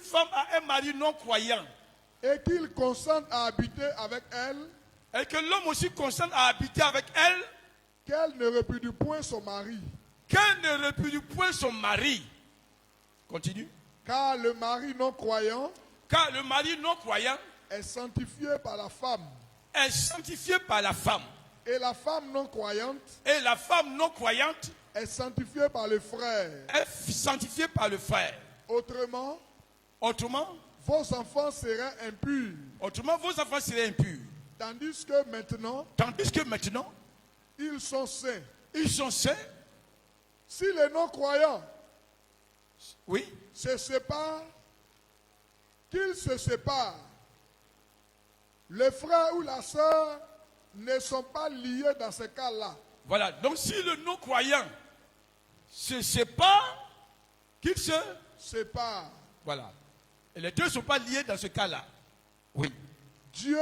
femme a un mari non croyant et qu'il consente à habiter avec elle, et que l'homme aussi consente à habiter avec elle, qu'elle ne répudie point son mari. qu'elle ne répudie point son mari. Continue. Car le mari non croyant Car le mari non croyant est sanctifié par la femme. est sanctifié par la femme. Et la femme non croyante Et la femme non croyante est sanctifiée par le frère. est sanctifiée par le frère. Autrement, Autrement, vos enfants seraient impurs. vos enfants seraient impurs. Tandis que maintenant, ils sont saints. Si les non-croyants Oui. se séparent, qu'ils se séparent, le frère ou la sœur ne sont pas liés dans ce cas-là. Voilà. Donc si le non-croyant se sépare, qu'il se Séparent. Voilà. Et les deux ne sont pas liés dans ce cas-là. Oui. Dieu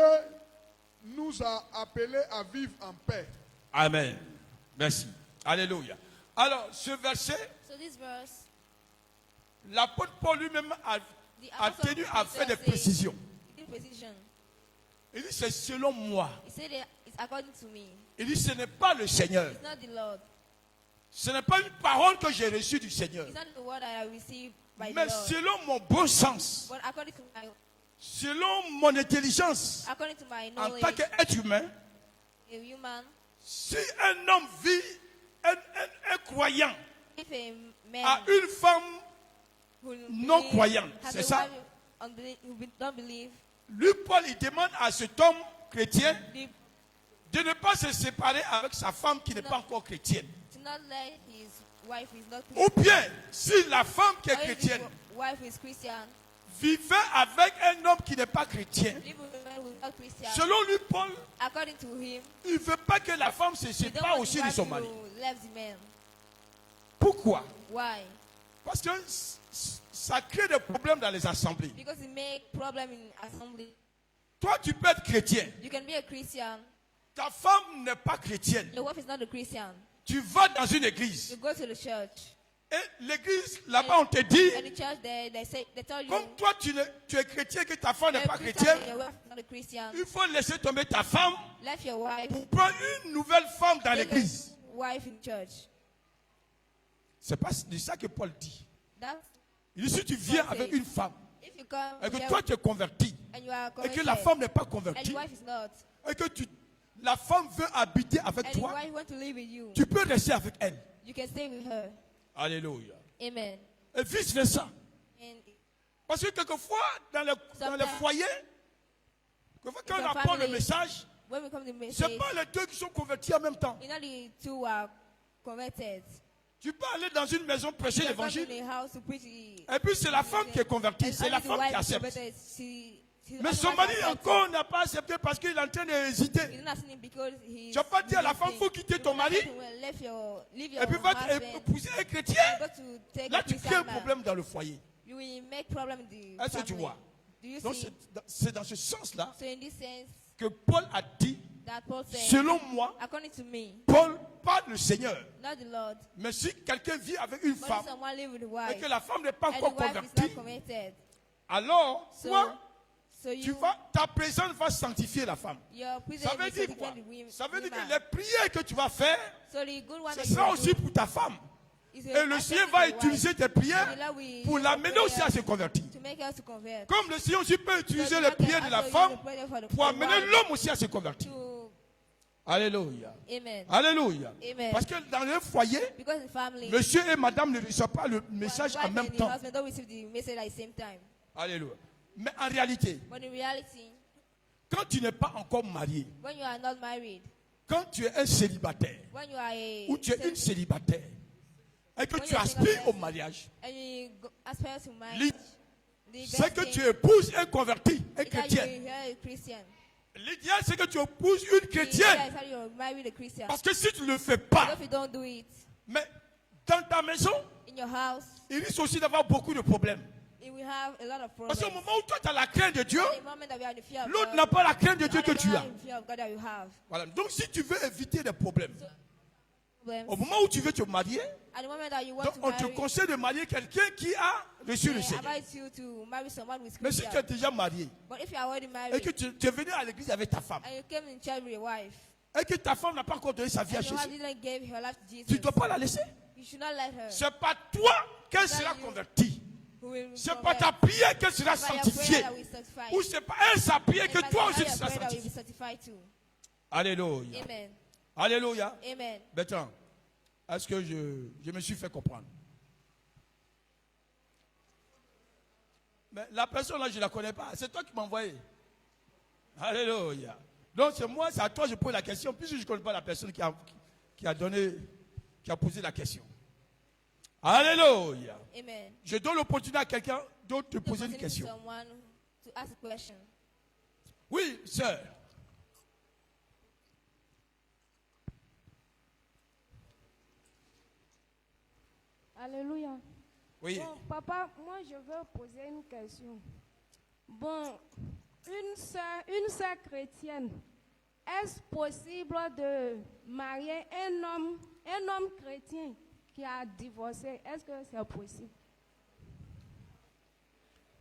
nous a appelés à vivre en paix. Amen. Merci. Alléluia. Alors, ce verset, So this verse, l'apôtre Paul lui-même a tenu à faire des précisions. precision. Il dit, c'est selon moi. He said that it's according to me. Il dit, ce n'est pas le Seigneur. It's not the Lord. Ce n'est pas une parole que j'ai reçue du Seigneur. It's not the word I have received by Mais the Lord. selon mon bon sens, But according to my selon mon intelligence, according to my en knowledge, tant qu'être humain, a human, si un homme vit, un croyant if a man a une femme who non believe- croyante, has c'est a ça? wife don't believe, Lui, Paul, il demande à cet homme chrétien the- de ne pas se séparer avec sa femme qui n'est pas encore chrétienne. to not let his wife is not Ou bien, si la femme qui est or if his chrétienne wife is Christian, vivait avec un homme qui n'est pas chrétien, live with a man who is not Christian. selon lui, Paul, According to him, il ne veut pas que la femme se he don't sépare want aussi the de wife son to mari. leave the man. Pourquoi? Why? Parce que ça crée des problèmes dans les assemblées. Because it make problem in assembly. Toi, tu peux être chrétien. You can be a Christian. Ta femme n'est pas chrétienne. Your wife is not a Christian. Tu vas dans une église. You go to the church. Et l'église, là-bas, on te dit, And the church they tell you comme toi, tu es chrétien, que ta femme n'est you're a pas Christian chrétienne, and your wife is not a Christian. il faut laisser tomber ta femme Left your wife. pour prendre une nouvelle femme dans Take l'église. a wife in church. C'est pas de ça que Paul dit. That's Il dit, si tu viens avec une femme, if you come et que here toi tu es converti, and you are et que la femme n'est pas and convertie, your wife is not, et que la femme veut habiter avec and your toi, wife want to live with you, tu peux rester avec elle. you can stay with her. Alléluia. Amen. Et vice versa. And Parce que quelquefois, dans les foyers, quelquefois, quand In on the apprend le family, message, when we come to ce message, n'est pas les deux qui sont convertis en même temps. you know the two are converted. Tu peux aller dans une maison prêcher You come l'évangile, in a house to preach the- et puis c'est la femme qui est convertie, and c'est la only the femme wife qui is accepte. converted. She's Mais only son wife mari accepted. encore n'a pas accepté parce qu'il est en train He d'hésiter. did not see him because he. Tu vas pas dire à la femme, faut quitter ton mari, Leave your et puis va husband. épouser un chrétien. Go to take Là, a tu crées Christian un man. problème dans le foyer. You will make problem in the Est-ce que tu family. vois? Do you Donc see? c'est dans ce sens-là So in this sense, que Paul a dit, that Paul said, selon moi, according to me, Paul, pas le Seigneur. not the Lord, Mais si quelqu'un vit avec une but femme if someone live with a et wife, que la femme n'est pas and the encore wife is convertie, not converted, alors so toi, so ta présence va sanctifier la femme. your Ça presence veut is dire different quoi? with women. Ça veut dire que les prières que tu vas faire, So the good one ce that you sera will aussi do pour ta femme. is Et le according Seigneur to va the wife. utiliser tes prières And the Lord will pour use l'amener your aussi à se convertir. to make us to convert. Comme le Seigneur aussi peut utiliser So les the Lord can prières de la also use femme the prayer for the pour amener wife l'homme aussi à se convertir. to- Alléluia. Amen. Alléluia. Amen. Parce que dans un foyer, Because in family, monsieur et madame ne reçoivent pas le message wife en même and the temps. husband don't receive the message at the same time. Alléluia. Mais en réalité, But in reality, quand tu n'es pas encore marié, when you are not married, quand tu es un célibataire, when you are a ou tu es une célibataire, et que When tu you're a single aspires au person, mariage, and you aspire to marry, L'id- the c'est best que thing tu épouses un converti, un is that chrétien. you hear a Christian. L'idéal, c'est que tu épouses une The chrétienne. idea is that you marry a Christian. Parce que si tu ne le fais But pas, if you don't do it mais dans ta maison, in your house, il risque aussi d'avoir beaucoup de problèmes. it will have a lot of Parce problems. qu'au moment où toi, tu as la crainte de Dieu, At the moment that we are in the fear of l'autre God, n'a pas la crainte de Dieu and que I tu don't as. have the fear of God that you have. Voilà. Donc si tu veux éviter des problèmes, problems. Au moment où tu veux te marier, At the moment that you want donc to on te marry, conseille de marier quelqu'un qui a reçu le they Seigneur. advise you to marry someone with Mais si tu es scripture. déjà marié But if you are already et married que tu es venu à l'église avec ta femme and you came in church with your wife et que ta femme n'a pas encore donné sa vie à and your wife Jésus, didn't give her life to tu Jesus, ne dois pas la laisser. you should not let her. C'est pas toi qu'elle That sera you- convertie. Who will C'est pas convert. ta prière qu'elle sera By your prayer sanctifiée. that will sanctify. Ou c'est pas elle sa prière And que by toi the aussi tu prayer seras that will be sanctifié. sanctified too. Alléluia. Amen. Alléluia. Amen. Bertrand, est-ce que je me suis fait comprendre? Mais la personne là, je ne la connais pas. C'est toi qui m'as envoyé. Alléluia. Donc c'est moi, c'est à toi que je pose la question, puisque je ne connais pas la personne qui a posé la question. Alléluia. Amen. Je donne l'opportunité à quelqu'un d'autre de To poser une continue question. someone to ask a question. Oui, sœur. Alléluia. Oui. Bon, papa, moi je veux poser une question. Bon, une sœur chrétienne, est-ce possible de marier un homme chrétien qui a divorcé? Est-ce que c'est possible?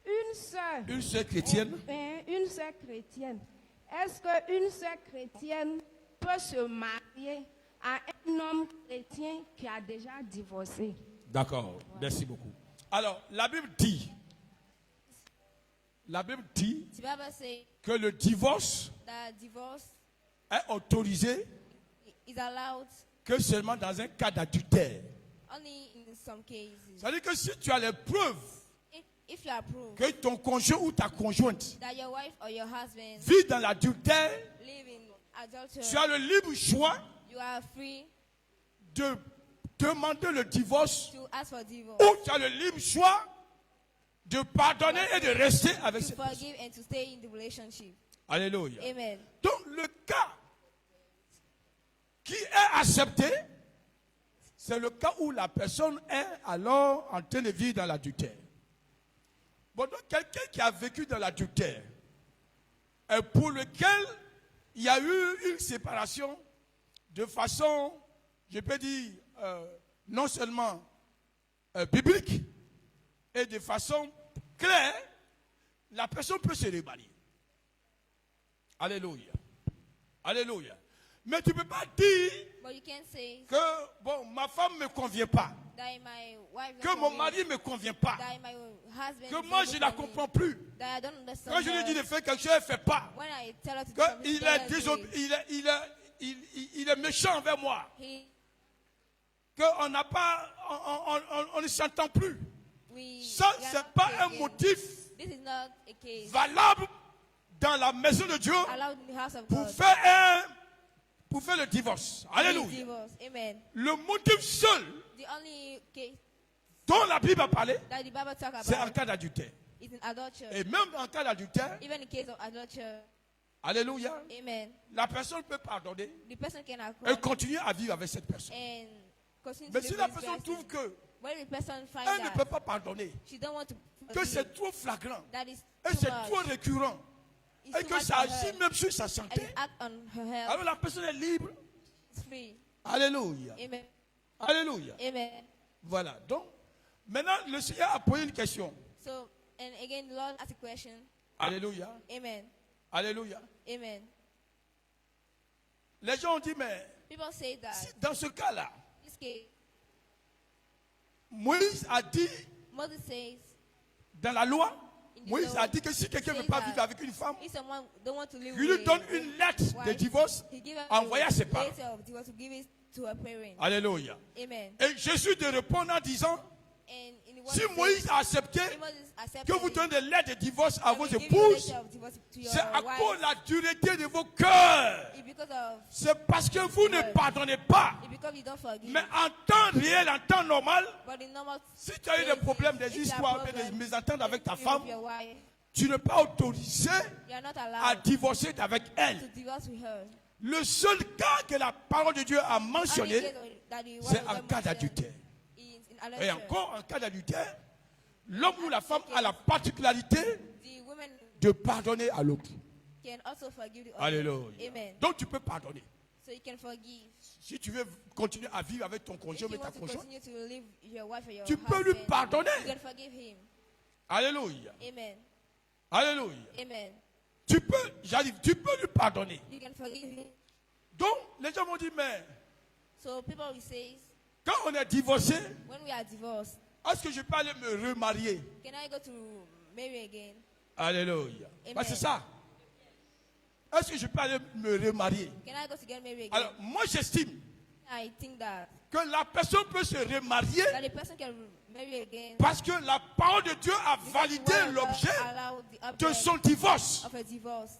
Une sœur chrétienne. Une sœur chrétienne. Est-ce qu'une sœur chrétienne peut se marier à un homme chrétien qui a déjà divorcé? D'accord, merci beaucoup. Alors, la Bible dit The Bible says que le divorce that divorce est autorisé is allowed que seulement dans un cas d'adultère. only in some cases. C'est-à-dire que si tu as les preuves If you are proved que ton conjoint ou ta conjointe that your wife or your husband vit dans l'adultère, live in adultery, tu as le libre choix you are free de demander le divorce to ask for divorce, ou tu as le libre choix de pardonner et de rester avec to cette personne. forgive and to stay in the relationship. Alléluia. Amen. Donc le cas qui est accepté, c'est le cas où la personne est alors en train de vivre dans l'adultère. Bon, donc quelqu'un qui a vécu dans l'adultère, et pour lequel il y a eu une séparation de façon, je peux dire, non seulement biblique, et de façon claire, la personne peut se remarier. Alléluia. Alléluia. Mais tu ne peux pas dire But you can't say que, bon, ma femme ne me convient pas, that my wife que doesn't mon agree, mari ne me convient pas, that my husband que is moi not je ne good la for me, comprends plus. that I don't understand Quand je lui her. dis de faire quelque chose, elle ne fait pas. When I tell her to do something, she Qu'il est, doesn't agree. il est méchant envers moi. Qu'on n'a pas, on ne s'entend plus. Ça, we are ce n'est not pas un again. motif This is not a case valable dans la maison de Dieu allowed in the house of pour God. pour faire le divorce. This Alléluia. divorce. Amen. Le motif seul The only case dont la Bible a parlé, that the Bible talks c'est en about cas d'adultère. is in adultery. Et même en cas d'adultère, Even in case of adultery. alléluia, Amen. la personne peut pardonner The person can et acquit continuer à vivre avec cette personne. and continue Mais to si live la with this personne person. trouve que When the person finds elle ne peut that pas pardonner, she don't want to que forgive, c'est trop flagrant, that is et too c'est much, trop récurrent, it's et too que much ça for agit her, même sur sa and santé, it act on her health, alors la personne est libre. it's free. Alléluia. Amen. Alléluia. Amen. Voilà. Donc, maintenant, le Seigneur a posé une question. So, and again, the Lord asked a question. Alléluia. Amen. Alléluia. Amen. Les gens ont dit, mais People say that si dans ce cas-là, this case, Moïse a dit Moses says, dans la loi, in the Moïse law, a dit que si quelqu'un ne veut says pas that vivre avec une femme, if someone don't want to live il lui with donne une lettre de wife, divorce he give her envoyée à ses a parents. letter of divorce to give it to her parents. Alléluia. Amen. Et Jésus de répondre en disant, And in the word si it Moïse says, a accepté if Moses accepted que vous it, donnez des lettres de divorce à and vos we give you a épouses, letter of divorce to your c'est à wife, cause de la dureté de vos cœurs. it's because of C'est parce que vous ne pardonnez pas. it's because you don't forgive. Mais en temps réel, en temps normal, But in normal si tu as eu des cases, problèmes, des if you have histoires, des problems mésententes avec ta with femme, your wife, tu n'es pas autorisé you are not à allowed divorcer avec to elle. divorce with her. Le seul cas que la parole de Dieu a Only mentionné, case that the word c'est of en God cas mentioned d'adultère. is in Et adultery. encore, en cas d'adultère, l'homme ou la femme a la particularité The women de pardonner à l'autre. can also forgive the other. Alléluia. Amen. Donc tu peux pardonner. So you can forgive. Si tu veux continuer à vivre avec ton conjoint, If you avec ta want to conjointe, continue to live with your wife or your tu peux lui husband, pardonner. you can forgive him. Alléluia. Amen. Alléluia. Amen. Tu peux lui pardonner. You can forgive him. Donc, les gens m'ont dit, mais So people will say, quand on est divorcé, when we are divorced, est-ce que je peux aller me remarier? can I go to marry again? Alléluia. Amen. Bah, c'est ça. Est-ce que je peux aller me remarier? Can I go to get married again? Alors, moi, j'estime I think that que la personne peut se remarier the person can marry again. parce que la parole de Dieu a Because validé the word of God l'objet allowed the de object son divorce. of a divorce.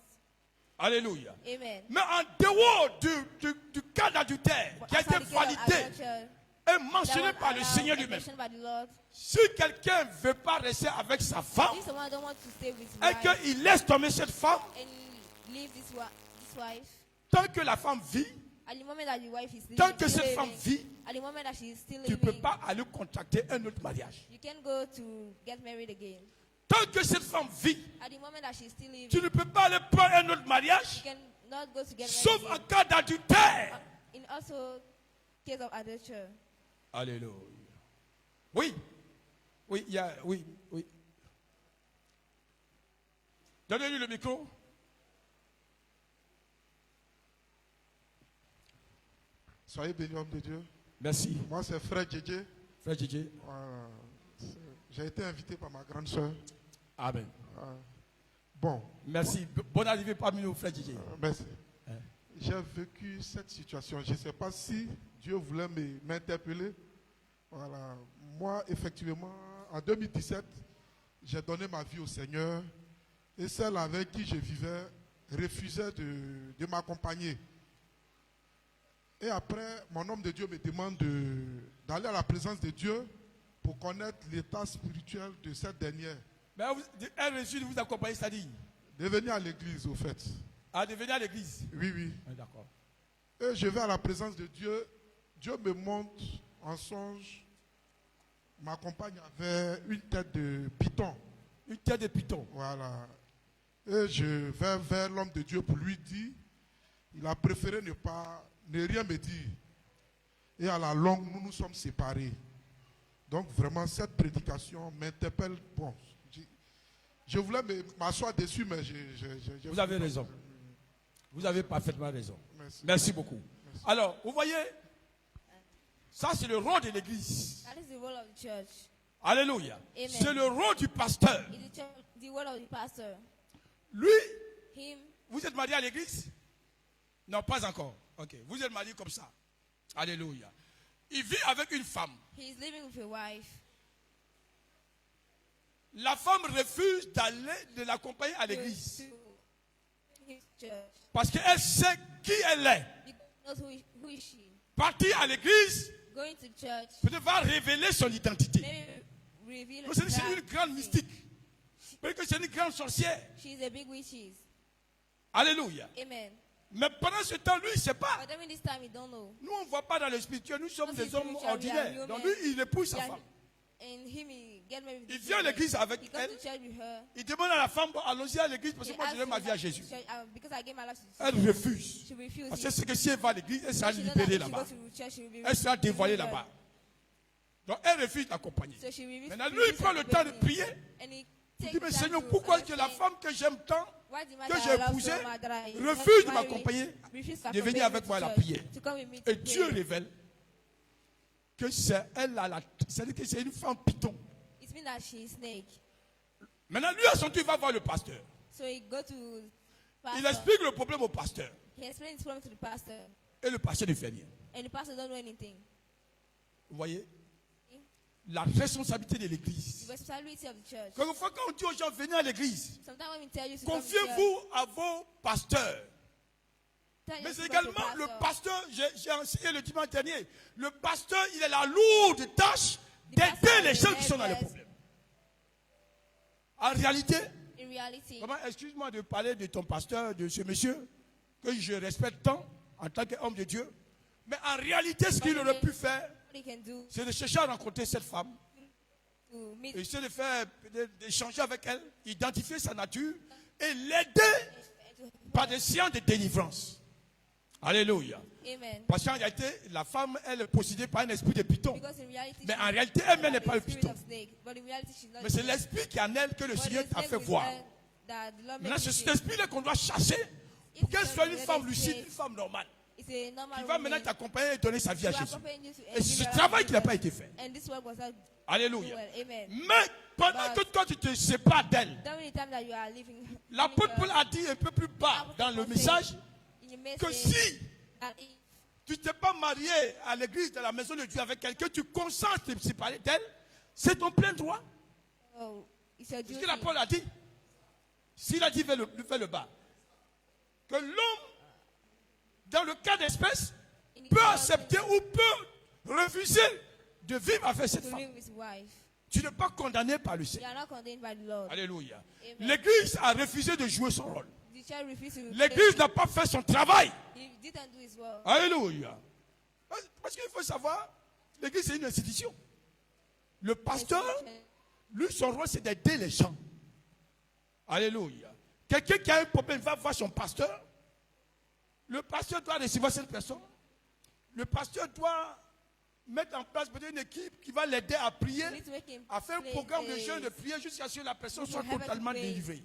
Alléluia. Amen. Mais en dehors du cas d'adultère But qui a été outside the case of validé adultery, et mentionné that was par le allowed Seigneur and lui-même, mentioned by the Lord, si quelqu'un ne veut pas rester avec sa femme if someone don't want to stay with his et wife qu'il laisse tomber cette femme, and leave this wife, tant que la femme vit, at the moment that the wife is tant living, que still cette femme living, vit, at the moment that she is still tu ne peux living, pas aller contracter un autre mariage. you can go to get married again. Tant que cette femme vit, At the moment that she is still living, tu ne peux pas aller prendre un autre mariage, you can not go to get sauf married en again. cas d'adultère. In also case of adultery. Alléluia. Oui. Oui, il y a. Oui, oui. Donnez-lui le micro. Soyez bénis, homme de Dieu. Merci. Moi, c'est Frère Djedje. Frère Djedje. Voilà. J'ai été invité par ma grande soeur. Amen. Bon, Merci. Bonne arrivée parmi nous, frère Djedje. merci. Hein. J'ai vécu cette situation. Je ne sais pas si Dieu voulait m'interpeller. Voilà. Moi, effectivement, en 2017, j'ai donné ma vie au Seigneur. Et celle avec qui je vivais refusait de m'accompagner. Et après, mon homme de Dieu me demande d'aller à la présence de Dieu pour connaître l'état spirituel de cette dernière. Mais elle refuse de vous accompagner, c'est-à-dire De venir à l'église, au fait. à devenir à l'église. Oui, oui. Ah, d'accord. Et je vais à la présence de Dieu. Dieu me montre en songe. Ma compagne avait une tête de python. Une tête de python. Voilà. Et je vais vers l'homme de Dieu pour lui dire. Il a préféré ne rien me dire. Et à la longue, nous nous sommes séparés. Donc vraiment, cette prédication m'interpelle. Bon, je voulais m'asseoir dessus, mais Vous avez raison. Vous avez parfaitement raison. Merci. Merci beaucoup. Alors, vous voyez, ça c'est le rôle de l'église. That is the role of the church. Alléluia. Amen. C'est le rôle du pasteur. It's the role of the pastor. Lui, Him, vous êtes marié à l'église? Non, pas encore. Ok. Vous êtes marié comme ça. Alléluia. Il vit avec une femme. he is living with a wife. La femme refuse de l'accompagner à l'église. To his church. Parce qu'elle sait qui elle est. Because who is she? Partir à l'église Going to church, peut-être va révéler son identité. maybe reveal Donc, c'est that une grande mystique. Peut-être que c'est une grande sorcière. she's a big witch. Alléluia. Amen. Mais pendant ce temps, lui, il ne sait pas. But during this time, we don't know. Nous, on ne voit pas dans le spirituel. Nous sommes Parce des que hommes spiritual, ordinaires. we are Donc, human. lui, il épouse sa Yeah, femme. and him, he get married. Il with vient à woman. l'église avec He comes elle. to church with her. Il demande à la femme, bon, allons-y à l'église parce He que moi, je asks donne ma her vie à to Jésus. church, because I gave my life to Elle Jesus. refuse. She refuses. Parce que c'est que si elle va à l'église, elle sera She knows libérée that if she là-bas. goes to church, she will be Elle sera dévoilée delivered. là-bas. Donc, elle refuse d'accompagner. So she refuses. Maintenant, lui, il prend le temps de prier. And he Il takes dit, mais time Seigneur, to pourquoi est-ce que la understand femme que j'aime tant, why the man que that j'ai I love épousée, so much that I refuse de marry, m'accompagner, refuse to de venir accompany avec me moi à la to church, prière? to come with me to Et Dieu pray. révèle que c'est elle, c'est-à-dire que c'est une femme python. It means that she is snake. Maintenant, lui, à son tour, il va voir le pasteur. So he go to Il pastor. explique le problème au pasteur. He explains his problem to the pastor. Et le pasteur ne fait rien. And the pastor don't know anything. Vous voyez? La responsabilité de The l'église. responsibility of the church. Quelquefois, quand on dit aux gens, venez à l'église, Sometimes when we tell you to come to church, confiez-vous à vos pasteurs. tell Mais you to c'est go to également le pastor. pasteur, j'ai enseigné le dimanche dernier, le pasteur, il a la lourde tâche d'aider pastor les is gens qui sont dans les helpless. problèmes. En réalité, In reality, vraiment, excuse-moi de parler de ton pasteur, de ce monsieur, que je respecte tant en tant qu'homme de Dieu, mais en réalité, ce qu'il aurait pu faire, what he can do c'est de chercher à rencontrer cette femme, to meet essayer de faire, d'échanger avec elle, identifier sa nature et l'aider par des séances de délivrance. Alléluia. Amen. Parce qu'en réalité, la femme, elle est possédée par un esprit de python. Because in reality, Mais she en réalité, elle-même n'est has pas a le spirit python. of snake. But in reality, she's not Mais c'est a snake. l'esprit qui en elle que le But Seigneur the t'a snake fait is voir. her that the Lord Maintenant, made c'est you cet see. esprit-là qu'on doit chasser pour qu'elle If soit you're une femme really lucide, safe, une femme normale. It's a normal Qui va maintenant woman t'accompagner et donner sa vie à to Jésus. accompany you to Et c'est ce give her travail life qui n'a to pas Jesus. été fait. And this work was not Alléluia. well. Amen. Mais pendant que toi, tu te sépares d'elle, During the time that you are living, l'apôtre Paul a dit un peu plus bas dans le message que si tu ne t'es pas marié à l'église de la maison de Dieu avec quelqu'un, tu consens à te séparer d'elle, c'est ton plein droit. it's a C'est ce duty. que l'apôtre a dit. S'il a dit, fais le bas. Que l'homme, dans le cas d'espèce, peut accepter ou peut refuser de vivre avec cette to femme. live with his wife. Tu n'es pas condamné par le You Seigneur. are not condemned by the Lord. Alléluia. Amen. L'église a refusé de jouer son rôle. The church refused to L'église n'a pas fait son travail. He didn't do his work. Alléluia. Parce qu'il faut savoir, l'église c'est une institution. Le pasteur, lui, son rôle c'est d'aider les gens. Alléluia. Quelqu'un qui a un problème va voir son pasteur. Le pasteur doit recevoir cette personne. Le pasteur doit mettre en place peut-être une équipe qui va l'aider à prier, You need to make him à faire un play programme de a- jeûne, de prière jusqu'à ce que la personne You soit have to totalement pray. délivrée.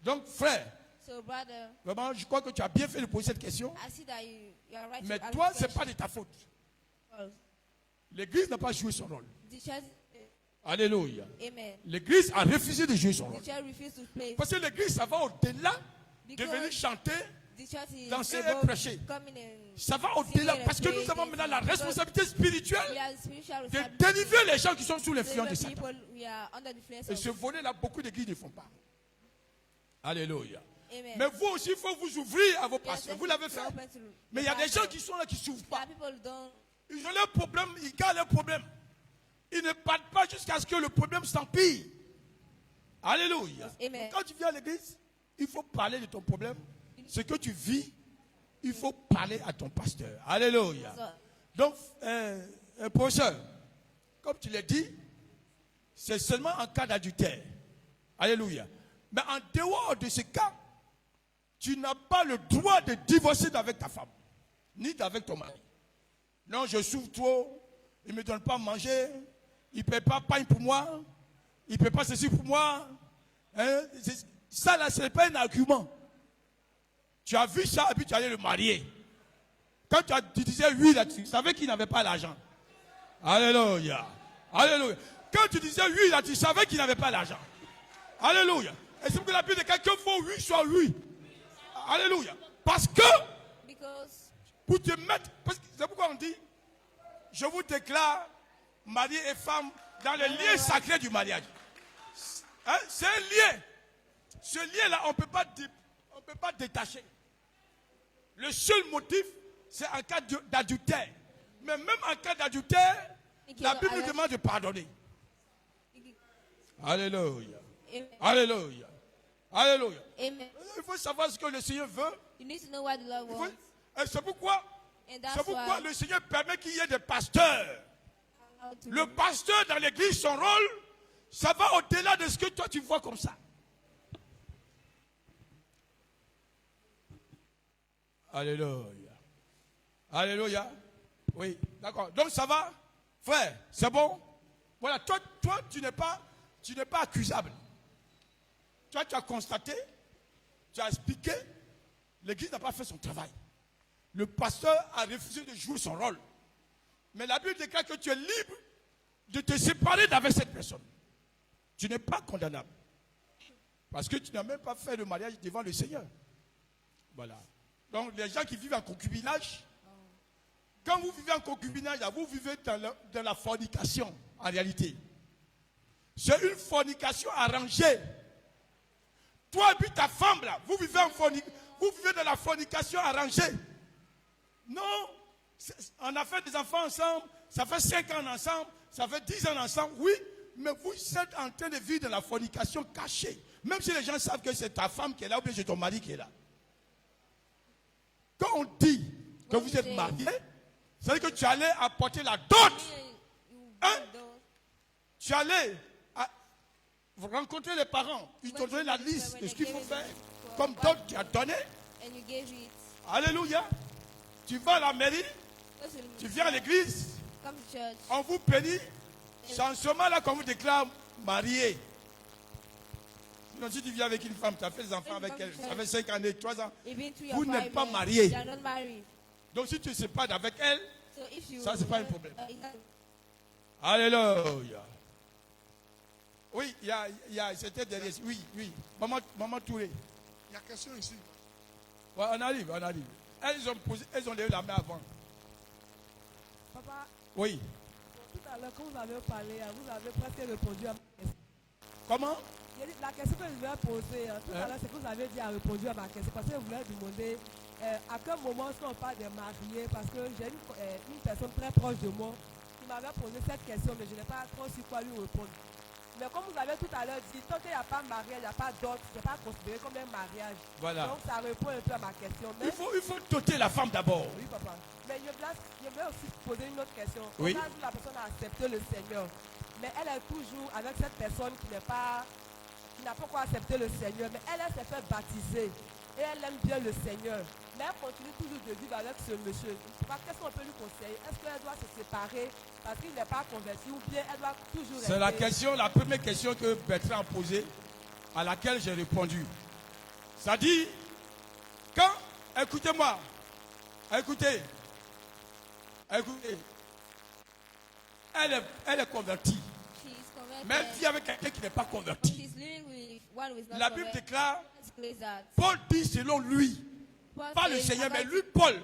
Donc, frère, So, brother, vraiment, je crois que tu as bien fait de poser cette question. I see that you are right. Mais to ask toi, this ce n'est pas question. de ta faute. Well, L'église n'a pas joué son rôle. The church, Alléluia. amen. L'église a refusé de jouer son rôle. The church refused to play. Parce que l'église, ça va au-delà de Because venir chanter. the church is danser et above prêcher. coming and Ça va au-delà. singing and Parce que nous praising. avons maintenant la Because responsabilité spirituelle we are spiritual de responsibility. délivrer les gens qui sont sous l'influence de Deliver Satan. people, we are under the influence Et ce of. volet-là, beaucoup d'églises ne font pas. Alléluia. Amen. Mais vous aussi, il faut vous ouvrir à vos We are pasteurs. Vous l'avez fait. open to Mais il y a the des gens pastor. qui sont là qui ne s'ouvrent There pas. are people who don't. Ils ont leurs problèmes, ils gardent leurs problèmes. Ils ne partent pas jusqu'à ce que le problème s'empire. Alléluia. Amen. Quand tu viens à l'église, il faut parler de ton problème. Ce que tu vis, il faut parler à ton pasteur. Alléluia. So, Donc, professeur, comme tu l'as dit, c'est seulement en cas d'adultère. Alléluia. Mais en dehors de ce cas, tu n'as pas le droit de divorcer avec ta femme, ni avec ton mari. Non, je souffre trop, il ne me donne pas à manger, il ne paie pas pain pour moi, il ne paie pas ceci pour moi. Hein? Ça, là, ce n'est pas un argument. Tu as vu ça et puis tu allais le marier. Quand tu disais oui, là, tu savais qu'il n'avait pas l'argent. Alléluia. Alléluia. Quand tu disais oui, là, tu savais qu'il n'avait pas l'argent. Alléluia. Et c'est pour que la Bible dit quelqu'un faut oui, soit oui. Alléluia. Parce que, because pour te mettre, c'est pourquoi on dit, je vous déclare mari et femme dans le lien sacré du mariage. Hein? C'est un lien. Ce lien-là, on ne peut pas détacher. Le seul motif, c'est en cas d'adultère. Mais même en cas d'adultère, la Bible nous demande de pardonner. Alléluia. Amen. Alléluia. Alléluia. Amen. Il faut savoir ce que le Seigneur veut. You need to know what the Lord Il faut- wants. Et c'est pourquoi, And that's why le Seigneur permet qu'il y ait des pasteurs. how to Le pasteur dans l'église, son rôle, ça va au-delà de ce que toi tu vois comme ça. Alléluia. Alléluia. Oui, d'accord. Donc ça va, frère, c'est bon. Voilà, toi tu n'es pas accusable. Toi, tu as constaté, tu as expliqué, l'église n'a pas fait son travail. Le pasteur a refusé de jouer son rôle. Mais la Bible déclare que tu es libre de te séparer d'avec cette personne. Tu n'es pas condamnable. Parce que tu n'as même pas fait le mariage devant le Seigneur. Voilà. Donc les gens qui vivent en concubinage, quand vous vivez en concubinage, vous vivez dans la fornication en réalité. C'est une fornication arrangée. Toi et puis ta femme là, vous vivez dans la fornication arrangée. Non, on a fait des enfants ensemble, ça fait 5 ans ensemble, ça fait 10 ans ensemble, oui, mais vous êtes en train de vivre dans la fornication cachée. Même si les gens savent que c'est ta femme qui est là ou bien c'est ton mari qui est là. Quand on dit que vous êtes marié, ça veut dire que tu allais apporter la dot. Hein? Tu allais rencontrer les parents, ils t'ont donné la liste de ce qu'il faut faire, comme dot tu as donné. And you gave it. Alléluia. Tu vas à la mairie, Go to the tu viens à l'église, come to church. on vous bénit. C'est en ce moment-là qu'on vous déclare marié. Sinon, si tu viens avec une femme, tu as fait des enfants avec elle, ça fait 5 années, 3 ans. Even 3 Vous or n'êtes 5 pas years, mariés. they are not married. Donc si tu te sépares avec elle, So if you, ça c'est pas un problème. it's not- Alléluia. Oui, c'était derrière. Oui, oui. Maman Touré. Il y a question ici. Ouais, on arrive. Elles ont levé la main avant. Papa, Oui. tout à l'heure, quand vous avez parlé, vous avez presque répondu à ma question. Comment? J'ai dit, la question que je voulais poser tout à l'heure, c'est que vous avez dit à répondu à ma question. Parce que je voulais demander à quel moment est-ce qu'on parle des mariés. Parce que j'ai une personne très proche de moi qui m'avait posé cette question, mais je n'ai pas trop su quoi lui répondre. Mais comme vous avez tout à l'heure dit, tant qu'il n'y a pas de mariage, il n'y a pas d'autre, ce n'est pas considéré comme un mariage. Voilà. Donc ça répond un peu à ma question. Mais, Il faut doter la femme d'abord. oui, papa. Mais je voulais aussi poser une autre question. Oui. On a vu la personne a accepté le Seigneur. Mais elle est toujours avec cette personne qui n'a pas encore accepté le Seigneur. Mais elle s'est fait baptiser. Et elle aime bien le Seigneur. Mais elle continue toujours de vivre avec ce monsieur. Qu'est-ce qu'on peut lui conseiller? Est-ce qu'elle doit se séparer parce qu'il n'est pas converti ou bien elle doit toujours rester? C'est la première question que Bertrand a posée, à laquelle j'ai répondu. Ça dit, écoutez-moi, écoutez, elle est convertie, She's converted. mais elle vit avec quelqu'un qui n'est pas converti. She's living with one who is not La Bible converted. déclare, Let's place that. Paul dit selon lui, Paul pas le says Seigneur, mais about lui, Paul,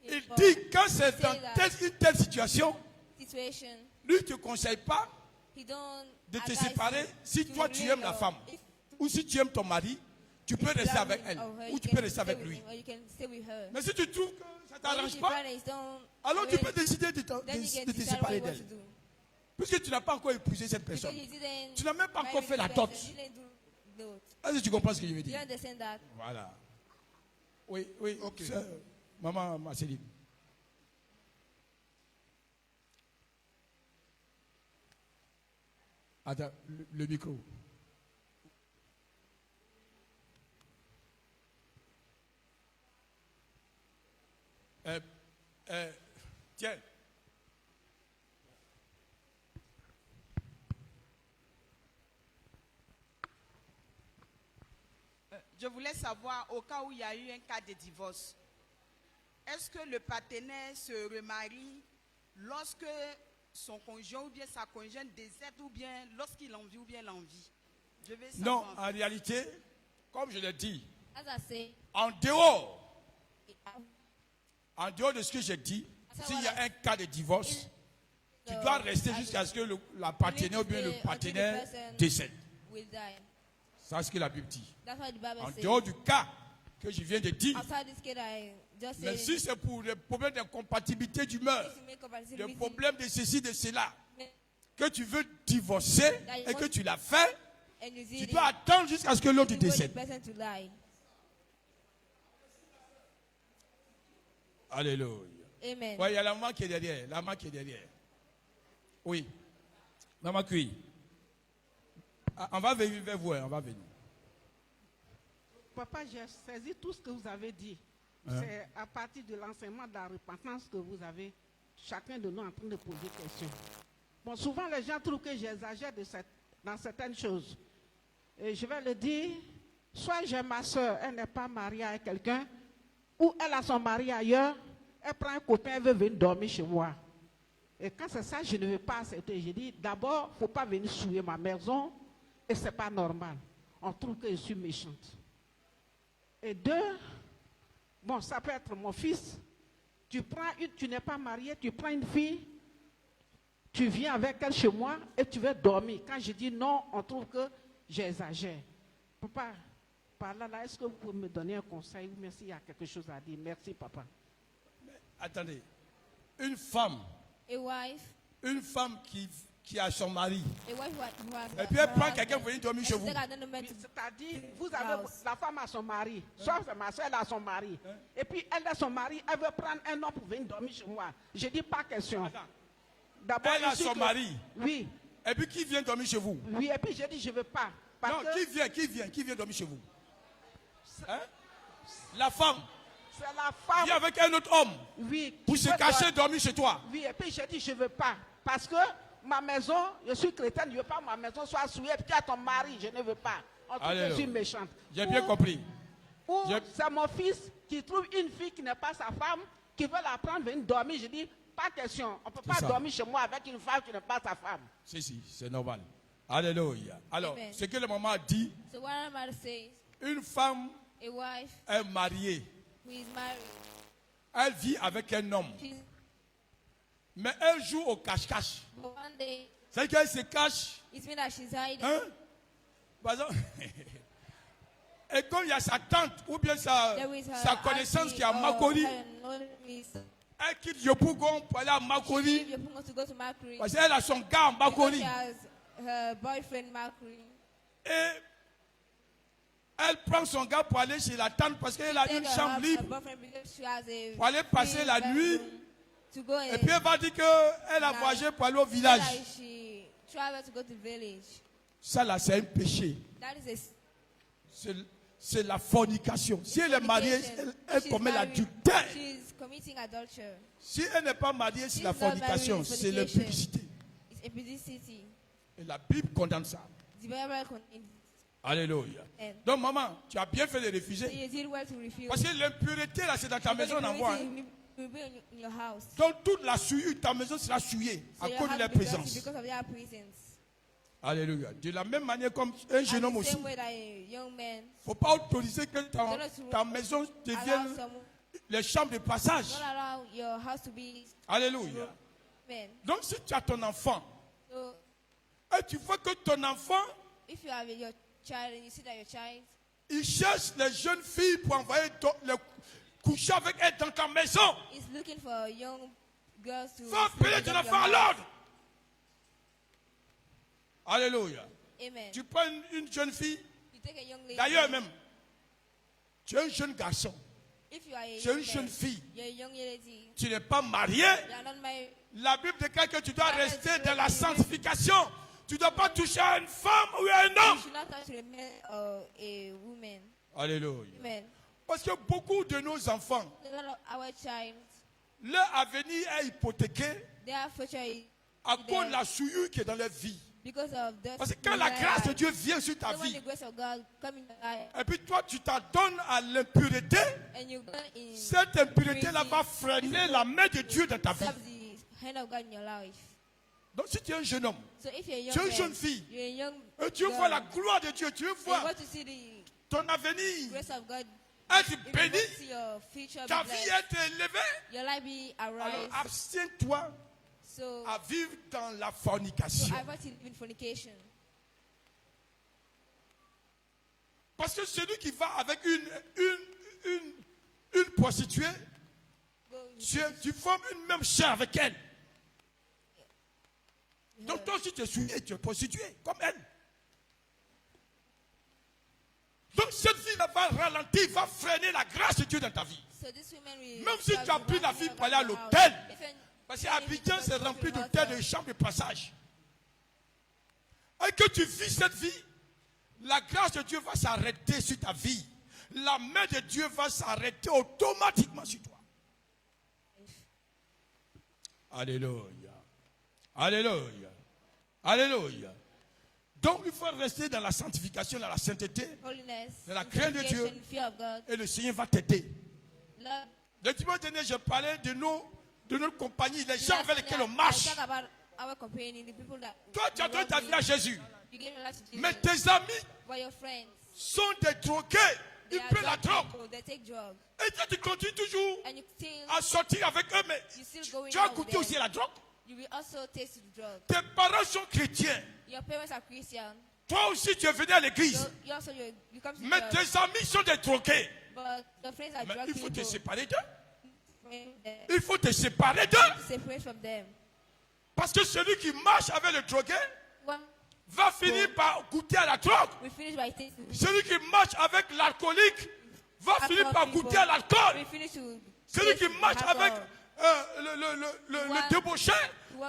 il Paul dit, quand c'est say dans that une telle situation, situation, lui ne te conseille pas he don't de te advise séparer you si to toi tu remain aimes la or femme. if Ou si tu aimes ton mari, tu peux you rester love avec him elle. or her, Ou you tu can peux rester stay avec with lui. him or you can stay with her. Mais si tu trouves que ça ne But if t'arrange your pas, parents don't alors tu agree, peux décider de then you can te decide what séparer you want d'elle. to do. Puisque tu n'as pas encore épousé cette Because personne. you didn't Tu n'as même pas encore marry fait la this dot. person, you didn't do dot. Est-ce que tu comprends ce que je veux Do you dire? understand that? Voilà. Oui, oui. Ok. Maman Marceline. Attends, le micro. Tiens. Je voulais savoir, au cas où il y a eu un cas de divorce, est-ce que le partenaire se remarie lorsque son conjoint ou bien sa conjointe décède ou bien lorsqu'il en vit ou bien l'envie? Je vais Non, savoir. en réalité, comme je l'ai dit, As I say, en dehors I- de ce que j'ai dit, s'il y a un cas de divorce, tu So, dois rester I- jusqu'à ce que la partenaire ou bien le until the partenaire person décède. will die. C'est ce que la Bible dit. That's what the Bible En says. dehors du cas que je viens de dire, Outside this kid, I just mais said, si c'est pour les problèmes d'incompatibilité d'humeur, if you make up a les problèmes de ceci, de cela, decision que tu veux divorcer et que tu l'as fait, and you tu did dois attendre jusqu'à ce que l'autre you want the décède. person to die. Alléluia. Amen. Oui, il y a la maman qui est derrière. La maman qui est derrière. Oui. Maman Cui. On va venir vers vous, hein, on va venir. Papa, j'ai saisi tout ce que vous avez dit. Hein? C'est à partir de l'enseignement de la repentance que vous avez, chacun de nous en train de poser des questions. Bon, souvent les gens trouvent que j'exagère dans certaines choses. Et je vais le dire, soit j'ai ma soeur, elle n'est pas mariée avec quelqu'un, ou elle a son mari ailleurs, elle prend un copain, elle veut venir dormir chez moi. Et quand c'est ça, je ne veux pas accepter. Je dis, d'abord, il ne faut pas venir souiller ma maison, et ce n'est pas normal. On trouve que je suis méchante. Et deux, bon, ça peut être mon fils. Tu n'es pas marié, tu prends une fille, tu viens avec elle chez moi et tu veux dormir. Quand je dis non, on trouve que j'exagère. Papa, par là, est-ce que vous pouvez me donner un conseil ou bien s'il y a quelque chose à dire? Merci, papa. Attendez. Une femme qui a son mari, A wife who has et puis elle prend quelqu'un pour venir dormir chez vous. C'est-à-dire, vous avez, la femme a son mari, soit c'est ma soeur, elle a son mari. Et puis elle a son mari, elle veut prendre un homme pour venir dormir chez moi. Je dis pas question. D'abord, Elle a ici son que- mari. Oui, Et puis qui vient dormir chez vous? oui, et puis je dis je veux pas. Parce Non, que qui vient dormir chez vous? Hein? La femme. C'est la femme. vient avec un autre homme Oui. pour qui se veut cacher, dormir chez toi. Oui, et puis j'ai dit, je ne veux pas. Parce que ma maison, je suis chrétienne, je ne veux pas que ma maison soit souillée. Puis tu as ton mari, je ne veux pas. En tout cas, je Alléluia. suis méchante. J'ai bien compris. Ou J'ai- c'est mon fils qui trouve une fille qui n'est pas sa femme, qui veut la prendre, venir dormir. Je dis, pas question. On ne peut C'est pas ça. dormir chez moi avec une femme qui n'est pas sa femme. Si, c'est normal. Alléluia. Alors, Amen. ce que le maman a dit, So what I'm about to say is, une femme a wife est mariée. who is married, Elle vit avec un homme. she's, Mais elle joue au cache-cache. but one day, C'est qu'elle se cache. it means that she's hiding. Hein? Par exemple, et comme il y a sa tante ou bien sa There is her connaissance auntie qui est à or Makori, her niece. elle quitte Yopougon pour aller à She Makori. leave your wants to go to Makuri. Parce qu'elle a son gars à Because Makori. she has her boyfriend Makuri. Et elle prend son gars pour aller chez la tante parce qu'elle a Take une her chambre her libre. boyfriend because she has a Pour aller passer free la bedroom nuit. to go Et puis elle va dire qu'elle a Now, voyagé pour aller au village. Like she traveled to go to village. Ça là, c'est un péché. That is a C'est la fornication. Si elle est mariée, elle She's commet married, l'adultère. she's committing adultery. Si elle n'est pas mariée, c'est She's la not married, fornication, it's c'est fornication. l'impudicité. It's impudicity. Et la Bible condamne ça. The Bible condemns. Alléluia. And Donc maman, tu as bien fait de so refuser. you did well to refuse. Parce que l'impureté là, c'est dans ta Because maison, on envoie. impurity will be in your house. Donc toute la souillure, ta maison sera souillée So à your cause de house leur will be dirty présence. because of their presence. Alléluia. De la même manière comme un jeune And homme the aussi. same way that a young man Il ne faut pas autoriser que ta maison allow devienne someone, les chambres de passage. not allow your house to be Alléluia. men. Donc si tu as ton enfant, So et tu vois que ton enfant, if you have your child and you see that your child il cherche les jeunes filles pour envoyer les coucher avec elles dans ta maison, is looking for young girls to va sleep appeler with ton them in enfant à your house. l'ordre. Alléluia. Amen. Tu prends une jeune fille, You take a young lady. d'ailleurs même, tu es un jeune garçon, If you are a tu es young une jeune man, fille, you're a young lady. tu n'es pas marié. You are not married. La Bible déclare que tu dois rester dans la sanctification. Tu ne dois pas toucher à une femme ou à un You homme. should not touch a man or a woman. Alléluia. Amen. Parce que beaucoup de nos enfants, A lot of our child, leur avenir est hypothéqué their future is à cause de la souillure qui est dans leur vie. because of the Parce que quand la grâce de Dieu vient sur ta when vie, the grace of God come in your life et puis toi tu t'adonnes à l'impureté, and you go in cette impureté-là va freiner la main de Dieu dans ta vie. serve the hand of God in your life. Donc si tu es un jeune homme, So if you're a young tu es une man, jeune fille, you're a young et tu girl, vois la gloire de Dieu, tu veux and you voir want to see the ton avenir grace of God, être if you want béni, to see your future ta be vie blessed, être élevée, your life be alors arise. abstiens-toi So à vivre dans la fornication. I want to live in fornication. Parce que celui qui va avec une prostituée, Go, tu formes une même chair avec elle. Donc toi aussi tu es souillé, tu es prostitué, comme elle. Donc cette vie-là va ralentir, va freiner la grâce de Dieu dans ta vie. so this woman will Même si serve tu as the pris la right fille hand pour of aller à God in your l'hôtel, house. If parce any qu'Abidjan because c'est you go rempli to the d'hôtels, hotel, de chambres de passage. Et que tu vis cette vie, la grâce de Dieu va s'arrêter sur ta vie. La main de Dieu va s'arrêter automatiquement sur toi. Alléluia. Alléluia. Alléluia. Donc il faut rester dans la sanctification, dans la sainteté, holiness, de la crainte de Dieu. sanctification, fear of God. et le Seigneur va t'aider. Love. Le dimanche dernier, je parlais de notre compagnie, les gens Last avec lesquels on night, marche. I talk about our companion, the people that Toi, tu as you donné love ta you. vie à Jésus. You give your life to Jesus. Mais tes amis But your friends, sont des drogués. they Ils are prennent la drug drogue. people, they take drugs. Et toi, tu continues toujours And you still, à sortir avec eux, mais you still going tu as out goûté there. aussi à la drogue. You will also taste the drug. Tes parents sont chrétiens. Your parents are Christian. Toi aussi, tu es venu à l'église. So you also you come to Mais church, tes amis sont des drogués. but your friends are Mais drug il faut te people. séparer d'eux. Separate Il faut te séparer d'eux. from them. Parce que celui qui marche avec le drogué One va finir par goûter à la drogue. we finish by tasting. Celui qui marche avec l'alcoolique va finir par goûter à l'alcool. We finish to Celui qui taste marche alcohol. avec le débauché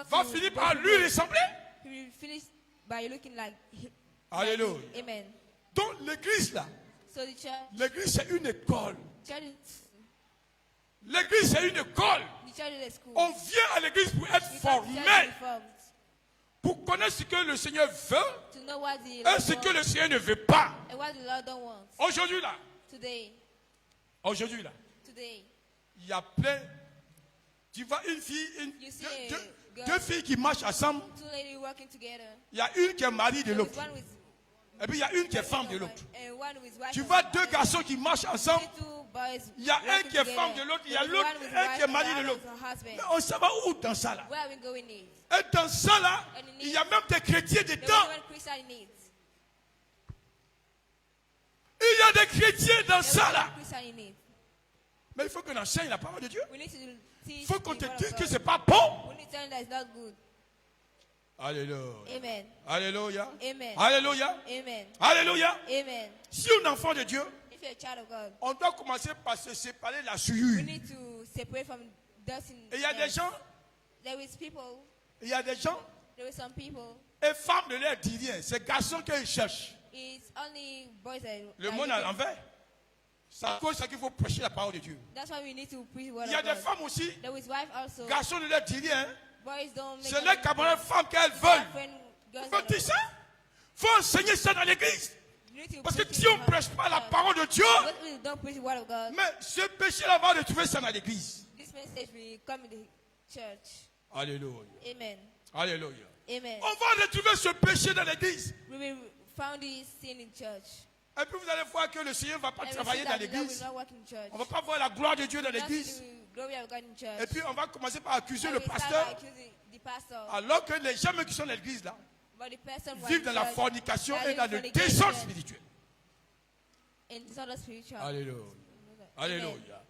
va finir par lui ressembler. We will finish by looking like him. Alléluia. Amen. Donc l'église là, So the church l'église c'est une école. is L'église, c'est une école. The church is a school. On vient à l'église pour être We come to church to be formé, formed, pour connaître ce que le Seigneur veut to know what the et Lord ce que wants le Seigneur ne veut pas. and what the Lord don't want. Aujourd'hui là, Today, il y a plein. Tu vois une fille, You see deux, a deux- girl. deux filles qui marchent ensemble. two ladies working together. Il y a une qui est mariée de There is l'autre. one with Et puis il y a une qui est femme de husband l'autre. and one with wife. Tu and vois one deux husband. garçons qui marchent ensemble. See two boys Il y a un working qui est together. femme de l'autre, il y a There is l'autre, one with un wife qui est and marié the de other l'autre. with her husband. Mais on s'en va où dans ça là? Where are we going in? Et dans ça là, il y a même des chrétiens There dedans. was one Christian in it. Il y a des chrétiens dans There ça was là. one Christian in it. Mais il faut qu'on enseigne la parole de Dieu. We need to teach Il faut qu'on the te word dise of que God. c'est pas bon. We need to tell you that it's not good. Alléluia. Amen. Alléluia. Amen. Alléluia. Amen. Alléluia. Amen. Si on est enfant de Dieu, If you're a child of God, on doit commencer par se séparer de la we souillure. need to separate from dust Et il y a des gens, There is people, il y a des gens, there is some people, et femmes ne leur disent rien. C'est garçons qu'ils cherchent. it's only boys that Le that monde you à can- l'envers. C'est à cause de ça qu'il faut prêcher la parole de Dieu. That's why we need to preach the word Il y a of des God. femmes aussi, There is wife also. garçons ne leur disent rien. Boys don't make C'est les camarades femmes qu'elles veulent. Il faut dire ça. Il faut enseigner ça dans l'église. Parce que si on ne prêche pas la parole de Dieu, we don't preach the word of God, mais ce péché-là va retrouver ça dans l'église. this message will come in the church. Alléluia. Amen. Alléluia. Amen. On va retrouver ce péché dans l'église. We will found this sin in church. Et puis vous allez voir que le Seigneur ne va pas And we travailler see dans that the Lord will l'église. not work in church. On ne va pas voir la gloire de Dieu dans Not l'église. see the glory of God in church. Et puis on va commencer par accuser And le we start pasteur. by accusing the pastor. Alors que les gens même qui sont dans l'église là But the person who vivent is dans in la church, fornication they are et dans living le fornication désordre spirituel. and disorder spiritual. Alléluia. Amen. Alléluia.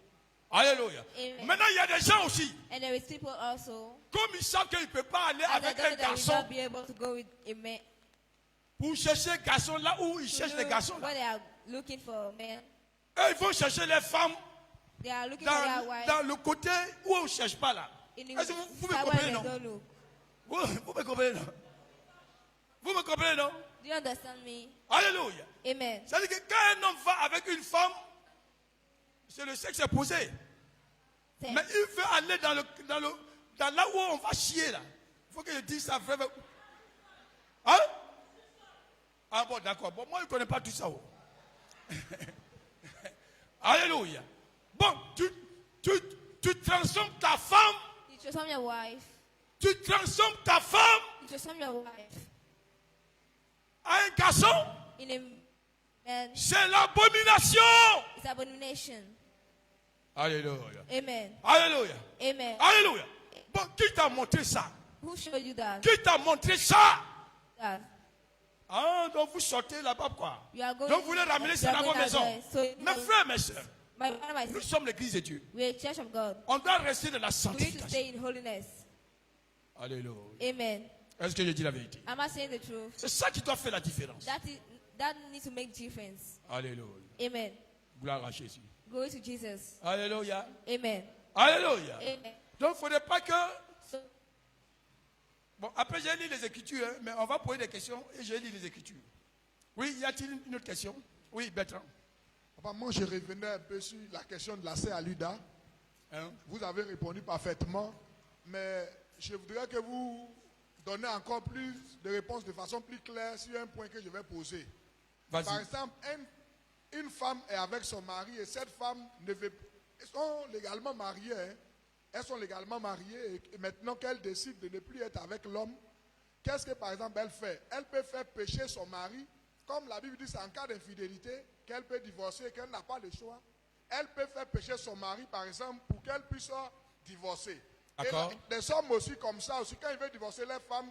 Alléluia. Amen. Maintenant, il y a des gens aussi, And there is people also, comme ils savent qu'ils ne peuvent pas aller as they avec don't un know that we will garçon not be able to go with a man. pour chercher un garçon là où ils cherchent les garçons What là. they are looking for, man. Eux, ils vont chercher les femmes They are looking for their wife. dans le côté où on ne cherche pas là. In the Est-ce que vous me side where comprenez, they non? don't look. Vous me comprenez, non? Vous me comprenez, non? Do you understand me? Alléluia. Amen. C'est-à-dire que quand un homme va avec une femme, c'est le sexe opposé. Say, Mais il veut aller dans là où on va chier là. Il faut que je dise ça vraiment. Hein? Ah bon, d'accord. Bon, moi, je ne connais pas tout ça. Oh. Alléluia. Bon, tu transformes ta femme. you transform your wife. Tu transformes ta femme You transform your wife à un garçon. in a man. C'est l'abomination. It's abomination. Alléluia. Amen. Alléluia. Amen. Alléluia. Bon, qui t'a montré ça? Who showed you that? Qui t'a montré ça? That Ah, donc vous sortez là-bas quoi? you are going. Donc vous voulez ramener ça you are dans vos going maisons. that way. So, Mes frères, mes soeurs, my brother, my nous sister, sommes l'église de Dieu. we are a church of God. On doit rester dans la We need to sanctification. stay in holiness. Alléluia. Amen. Est-ce que je dis la vérité? Am I saying the truth? C'est ça qui doit faire la différence. That needs to make difference. Alléluia. Amen. Gloire à Jésus. Glory to Jesus. Alléluia. Amen. Alléluia. Amen. Donc il ne faudrait pas que... So, Bon, après j'ai lu les Écritures, hein, mais on va poser des questions et j'ai lu les Écritures. Oui, y a-t-il une autre question? Oui, Bertrand. Papa, moi, je revenais un peu sur la question de la sœur Aluda. Hein? Vous avez répondu parfaitement, mais je voudrais que vous donniez encore plus de réponses de façon plus claire sur un point que je vais poser. Par Vas-y. exemple, une femme est avec son mari et cette femme ne veut, elles sont légalement mariées. Hein. Elles sont légalement mariées et maintenant qu'elle décide de ne plus être avec l'homme, qu'est-ce que par exemple elle fait? Elle peut faire pécher son mari, comme la Bible dit, c'est en cas d'infidélité qu'elle peut divorcer et qu'elle n'a pas le choix. Elle peut faire pécher son mari par exemple pour qu'elle puisse divorcer. Et D'accord. des hommes aussi comme ça, aussi quand ils veulent divorcer les femmes,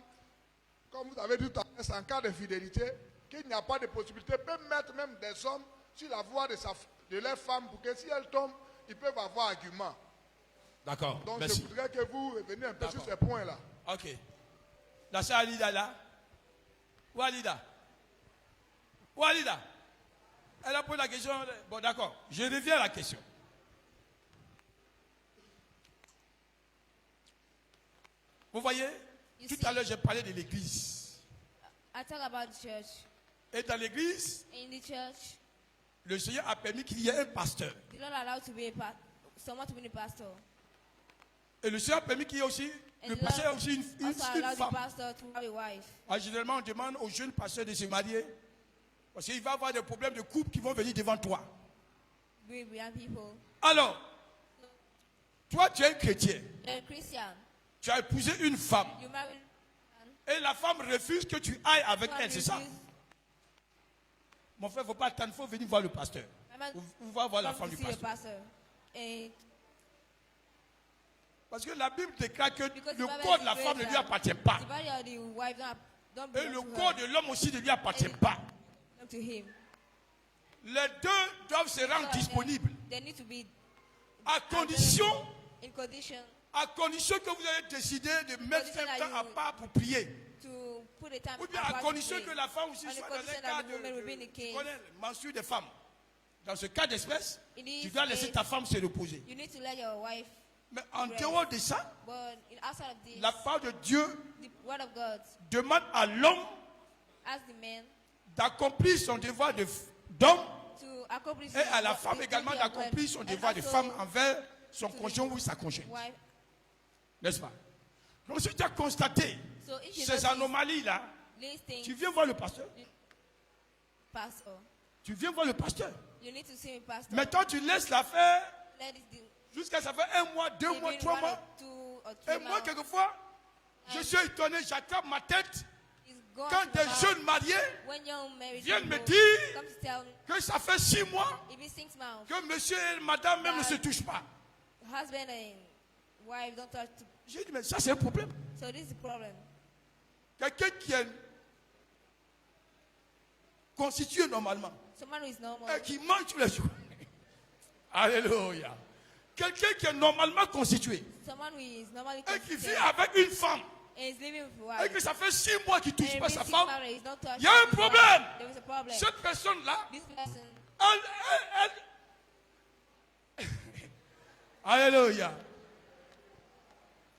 comme vous avez dit tout à l'heure, c'est en cas d'infidélité, qu'il n'y a pas de possibilité, peuvent mettre même des hommes sur la voie de leur femme pour que si elles tombent, ils peuvent avoir argument. D'accord. Donc Merci. je voudrais que vous reveniez un peu sur D'accord. ces points-là. Ok. La sœur Alida là? Où Alida? Où Alida? Elle a posé la question. Bon, d'accord. Je reviens à la question. Vous voyez, You tout see- à l'heure, j'ai parlé de l'église. I talk about the church. Et dans l'église, In the church, le Seigneur a permis qu'il y ait un pasteur. you're not allowed to be someone to be the pastor. Et le Seigneur a permis qu'il y ait aussi, And le the pasteur ait Lord aussi une also allowed the femme. pastor to have a wife. Généralement, on demande aux jeunes pasteurs de se marier parce qu'il va y avoir des problèmes de couple qui vont venir devant toi. With young people. Alors, toi, tu es un chrétien. You're a Christian. Tu as épousé une femme. You marry Et la femme refuse que tu ailles avec a elle, c'est ça? Mon frère, il ne faut pas attendre, il faut venir voir le pasteur. On va voir la femme du pasteur. And Parce que la Bible déclare que because le the Bible corps de la says femme ne lui that appartient pas. the body of the wife don't Et le belong to corps her, de l'homme aussi ne lui appartient pas. belong to him. Les deux doivent se rendre So, disponibles they need to be à condition in condition que vous ayez décidé de mettre Condition un that temps à you- part pour prier. to put a time Ou bien à apart to condition pray. que la femme aussi On the soit dans un condition cas that the woman will be in a tu case. connais, menstrues des femmes. Dans ce cas d'espèce, In tu this dois laisser case, ta femme se reposer. You need to let your wife, Mais en Right. dehors de ça, but outside of this, la parole de Dieu the word of God demande à l'homme asks the man d'accomplir son devoir d'homme to accomplish et à la the femme duty également of d'accomplir wife son and devoir de also femme envers son to the conjoint ou sa conjointe. wife. N'est-ce pas? Donc si tu as constaté So if you ces notice anomalies-là, these things, tu viens voir le pasteur. pastor, Tu viens voir le pasteur. you need to see me, pastor. Maintenant, tu laisses l'affaire Let it do. jusqu'à ça fait 1 mois, 2 mois, Maybe 3 1 mois. or 2 or 3 Et moi, months. quelquefois, je suis étonné, j'attrape ma tête It's gone quand to des now. jeunes mariés When young married viennent me people dire come to tell me, que ça fait 6 mois if it's 6 months, que monsieur et madame même ne se touchent pas. husband and wife don't touch. J'ai dit, mais ça c'est un problème. So this is the problem. Quelqu'un qui est constitué normalement Someone who is normal, et qui mange tous les jours. Alléluia. Quelqu'un qui est normalement constitué someone who is normally et qui vit constituted avec une femme and is living with et wife, que ça fait 6 mois qu'il ne touche and pas sa every femme, marriage is not touched il y a un with wife, problème. there is a problem. Cette personne-là, This person, elle- Alléluia.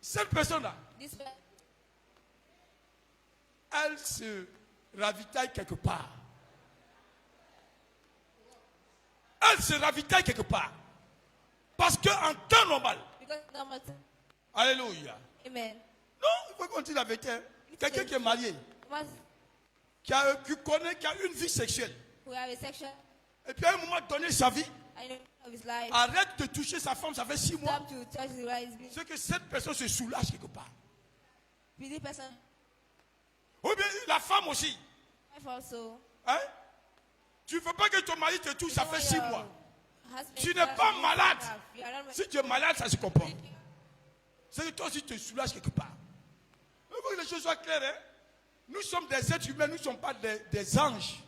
Cette personne-là, this person, elle se ravitaille quelque part. Elle se ravitaille quelque part. Parce qu'en temps normal, because normal, alléluia. amen. Non, il faut qu'on dise la vérité. Quelqu'un qui est marié, Once qui connaît, qui a une vie sexuelle, we have a section, et puis à un moment donné de sa vie, I know of his life, arrête de toucher sa femme, ça fait 6 mois. stop to touch the wife. C'est que cette personne se soulage quelque part. With this person, Ou bien la femme aussi. wife also. Hein? Tu ne veux pas que ton mari te touche, ça You fait know 6 your mois. husband Tu is n'es not pas really malade. enough. You are not Si tu es malade, ça se comprend. C'est que toi aussi tu te soulages quelque part. Il faut que les choses soient claires. Hein? Nous sommes des êtres humains, nous ne sommes pas des anges.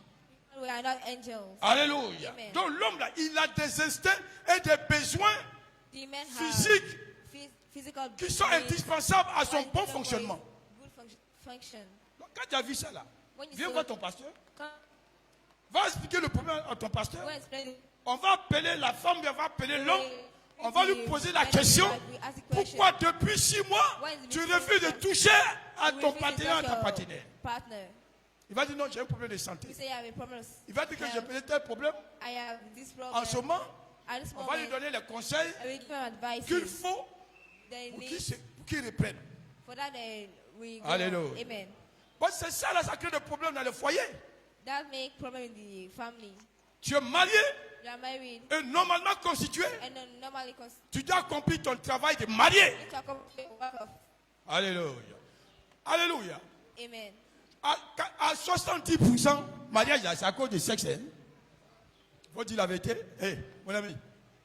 We are not angels. Alléluia. Amen. Donc l'homme là, il a des instincts et des besoins The men physiques have physical qui sont needs, indispensables à son while bon the fonctionnement. good function. Donc, quand tu as vu ça là, When you viens see voir it, ton pasteur. come, Va expliquer le problème à ton pasteur. go and explain it. On va appeler la femme, on va appeler l'homme. We- On va lui we- poser la we- question. we ask the question. Pourquoi depuis 6 mois, Why is it tu been refuses de 6 months? toucher à You ton refuse to partenaire, à touch ta your partenaire? partner. Il va dire non, j'ai un problème de santé. You say you have a problem. Il va dire que j'ai health. peut-être un problème. I have this problem. En ce moment, At this on va lui moment, donner les conseils I will give him advice qu'il faut they pour need. qu'il reprenne. For that, we go. Alléluia. Amen. Parce que c'est ça, là, ça crée des problèmes dans le foyer. That make problem in the family. Tu es marié You are married et normalement constitué. and then normally Tu dois accomplir ton travail de marié. need to accomplish the work of. Alléluia. Alléluia. Amen. À 70%, mariage, c'est à cause du sexe. Il faut dire la vérité. Hey, mon ami,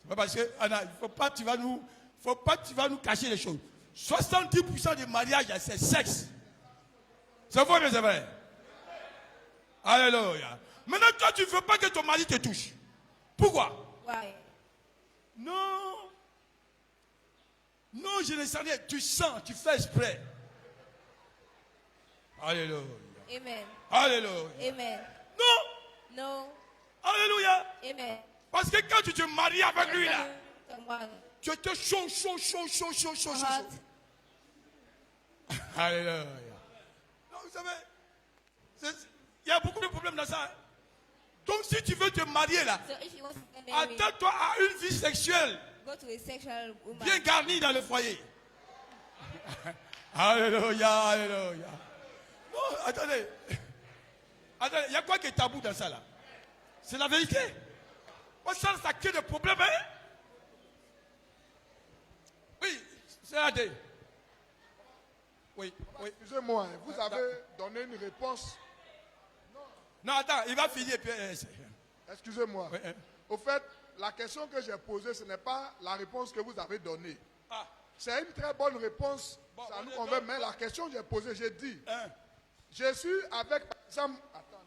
c'est pas parce que Anna, il faut pas que tu vas nous cacher les choses. 70% des mariages, c'est sexe. C'est vrai, mais c'est vrai. Alléluia. Maintenant, toi, tu ne veux pas que ton mari te touche. Pourquoi? Why? Non. Non, je ne sais rien. Tu sens, tu fais exprès. Alléluia. Amen. Alléluia. Amen. Non. No. Alléluia. Amen. Parce que quand tu te maries avec lui là, Someone tu étais chaud, chaud, chaud, chaud, chaud, chaud, chaud. hot. Alléluia. Non, vous savez, il y a beaucoup de problèmes dans ça. Hein. Donc si tu veux te marier là, So if you want to get married, attends-toi à une vie sexuelle go to a sexual woman. bien garnie dans le foyer. Alléluia, alléluia. Non, attendez. Attendez, il y a quoi qui est tabou dans ça là? C'est la vérité. Moi, ça crée des problèmes, hein? Oui, c'est la dé. Oui, oui. Excusez-moi, vous avez donné une réponse. Non, attends, il va finir. Puis, Excusez-moi. oui, Au fait, la question que j'ai posée, ce n'est pas la réponse que vous avez donnée. Ah, C'est une très bonne réponse. Bon, Ça on nous est convainc. bon. Mais la question que j'ai posée, j'ai dit, hein. je suis avec, par exemple... Attends,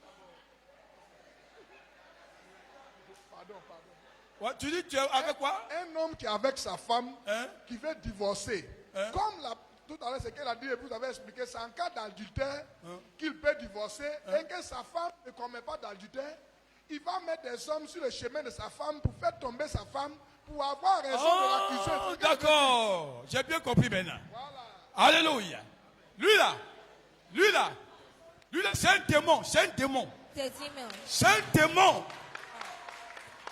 pardon. Ouais, tu dis, tu es avec quoi? Un homme qui est avec sa femme, Hein? qui veut divorcer. Hein? Comme tout à l'heure, ce qu'elle a dit et vous avez expliqué, c'est en cas d'adultère qu'il peut divorcer et que sa femme ne commet pas d'adultère. Il va mettre des hommes sur le chemin de sa femme pour faire tomber sa femme, pour avoir raison de l'accuser. Oh, d'accord. J'ai bien compris maintenant. Alléluia. Lui là, c'est un démon, c'est un démon. The demon. C'est un démon.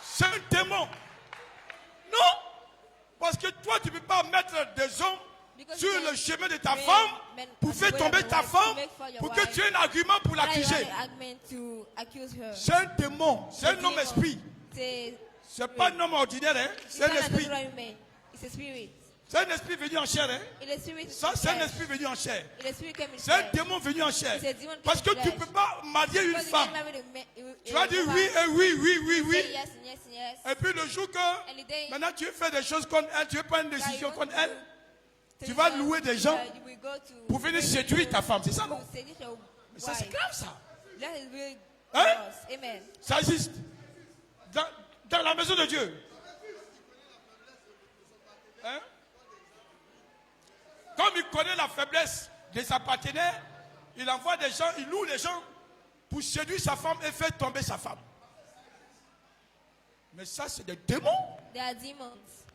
C'est un démon. Non. Parce que toi, tu ne peux pas mettre des hommes Because sur men- le chemin de ta men- femme men pour are faire the way tomber of the ta wife, femme to make for your pour que wife. tu aies un argument pour Why you l'accuser. have an argument to accuse her? C'est un démon. C'est un The homme demon. esprit. C'est C'est pas un homme ordinaire, hein. C'est un esprit. It's a spirit. C'est un esprit venu en chair, hein. It is spirit. Ça, c'est un esprit venu en chair. It is spirit came in C'est un flesh. démon venu en chair. C'est un démon Parce que qui tu ne flesh. peux pas marier une Because you femme. can't marry the man- Tu vas dire woman. oui et oui, oui, oui, Say oui. yes and yes and yes. Et puis le jour And the day- que maintenant tu veux faire des choses contre elle, tu veux prendre une that décision you contre want elle, to tu vas do, louer des gens you will go to- pour venir séduire ta femme. C'est ça, non? to seduce your Ça, c'est wife. grave, ça. That is really Hein? gross. Amen. Ça existe. Dans la maison de Dieu. Hein? Comme il connaît la faiblesse de sa partenaire, il envoie des gens, il loue les gens pour séduire sa femme et faire tomber sa femme. Mais ça, c'est des démons. They are demons.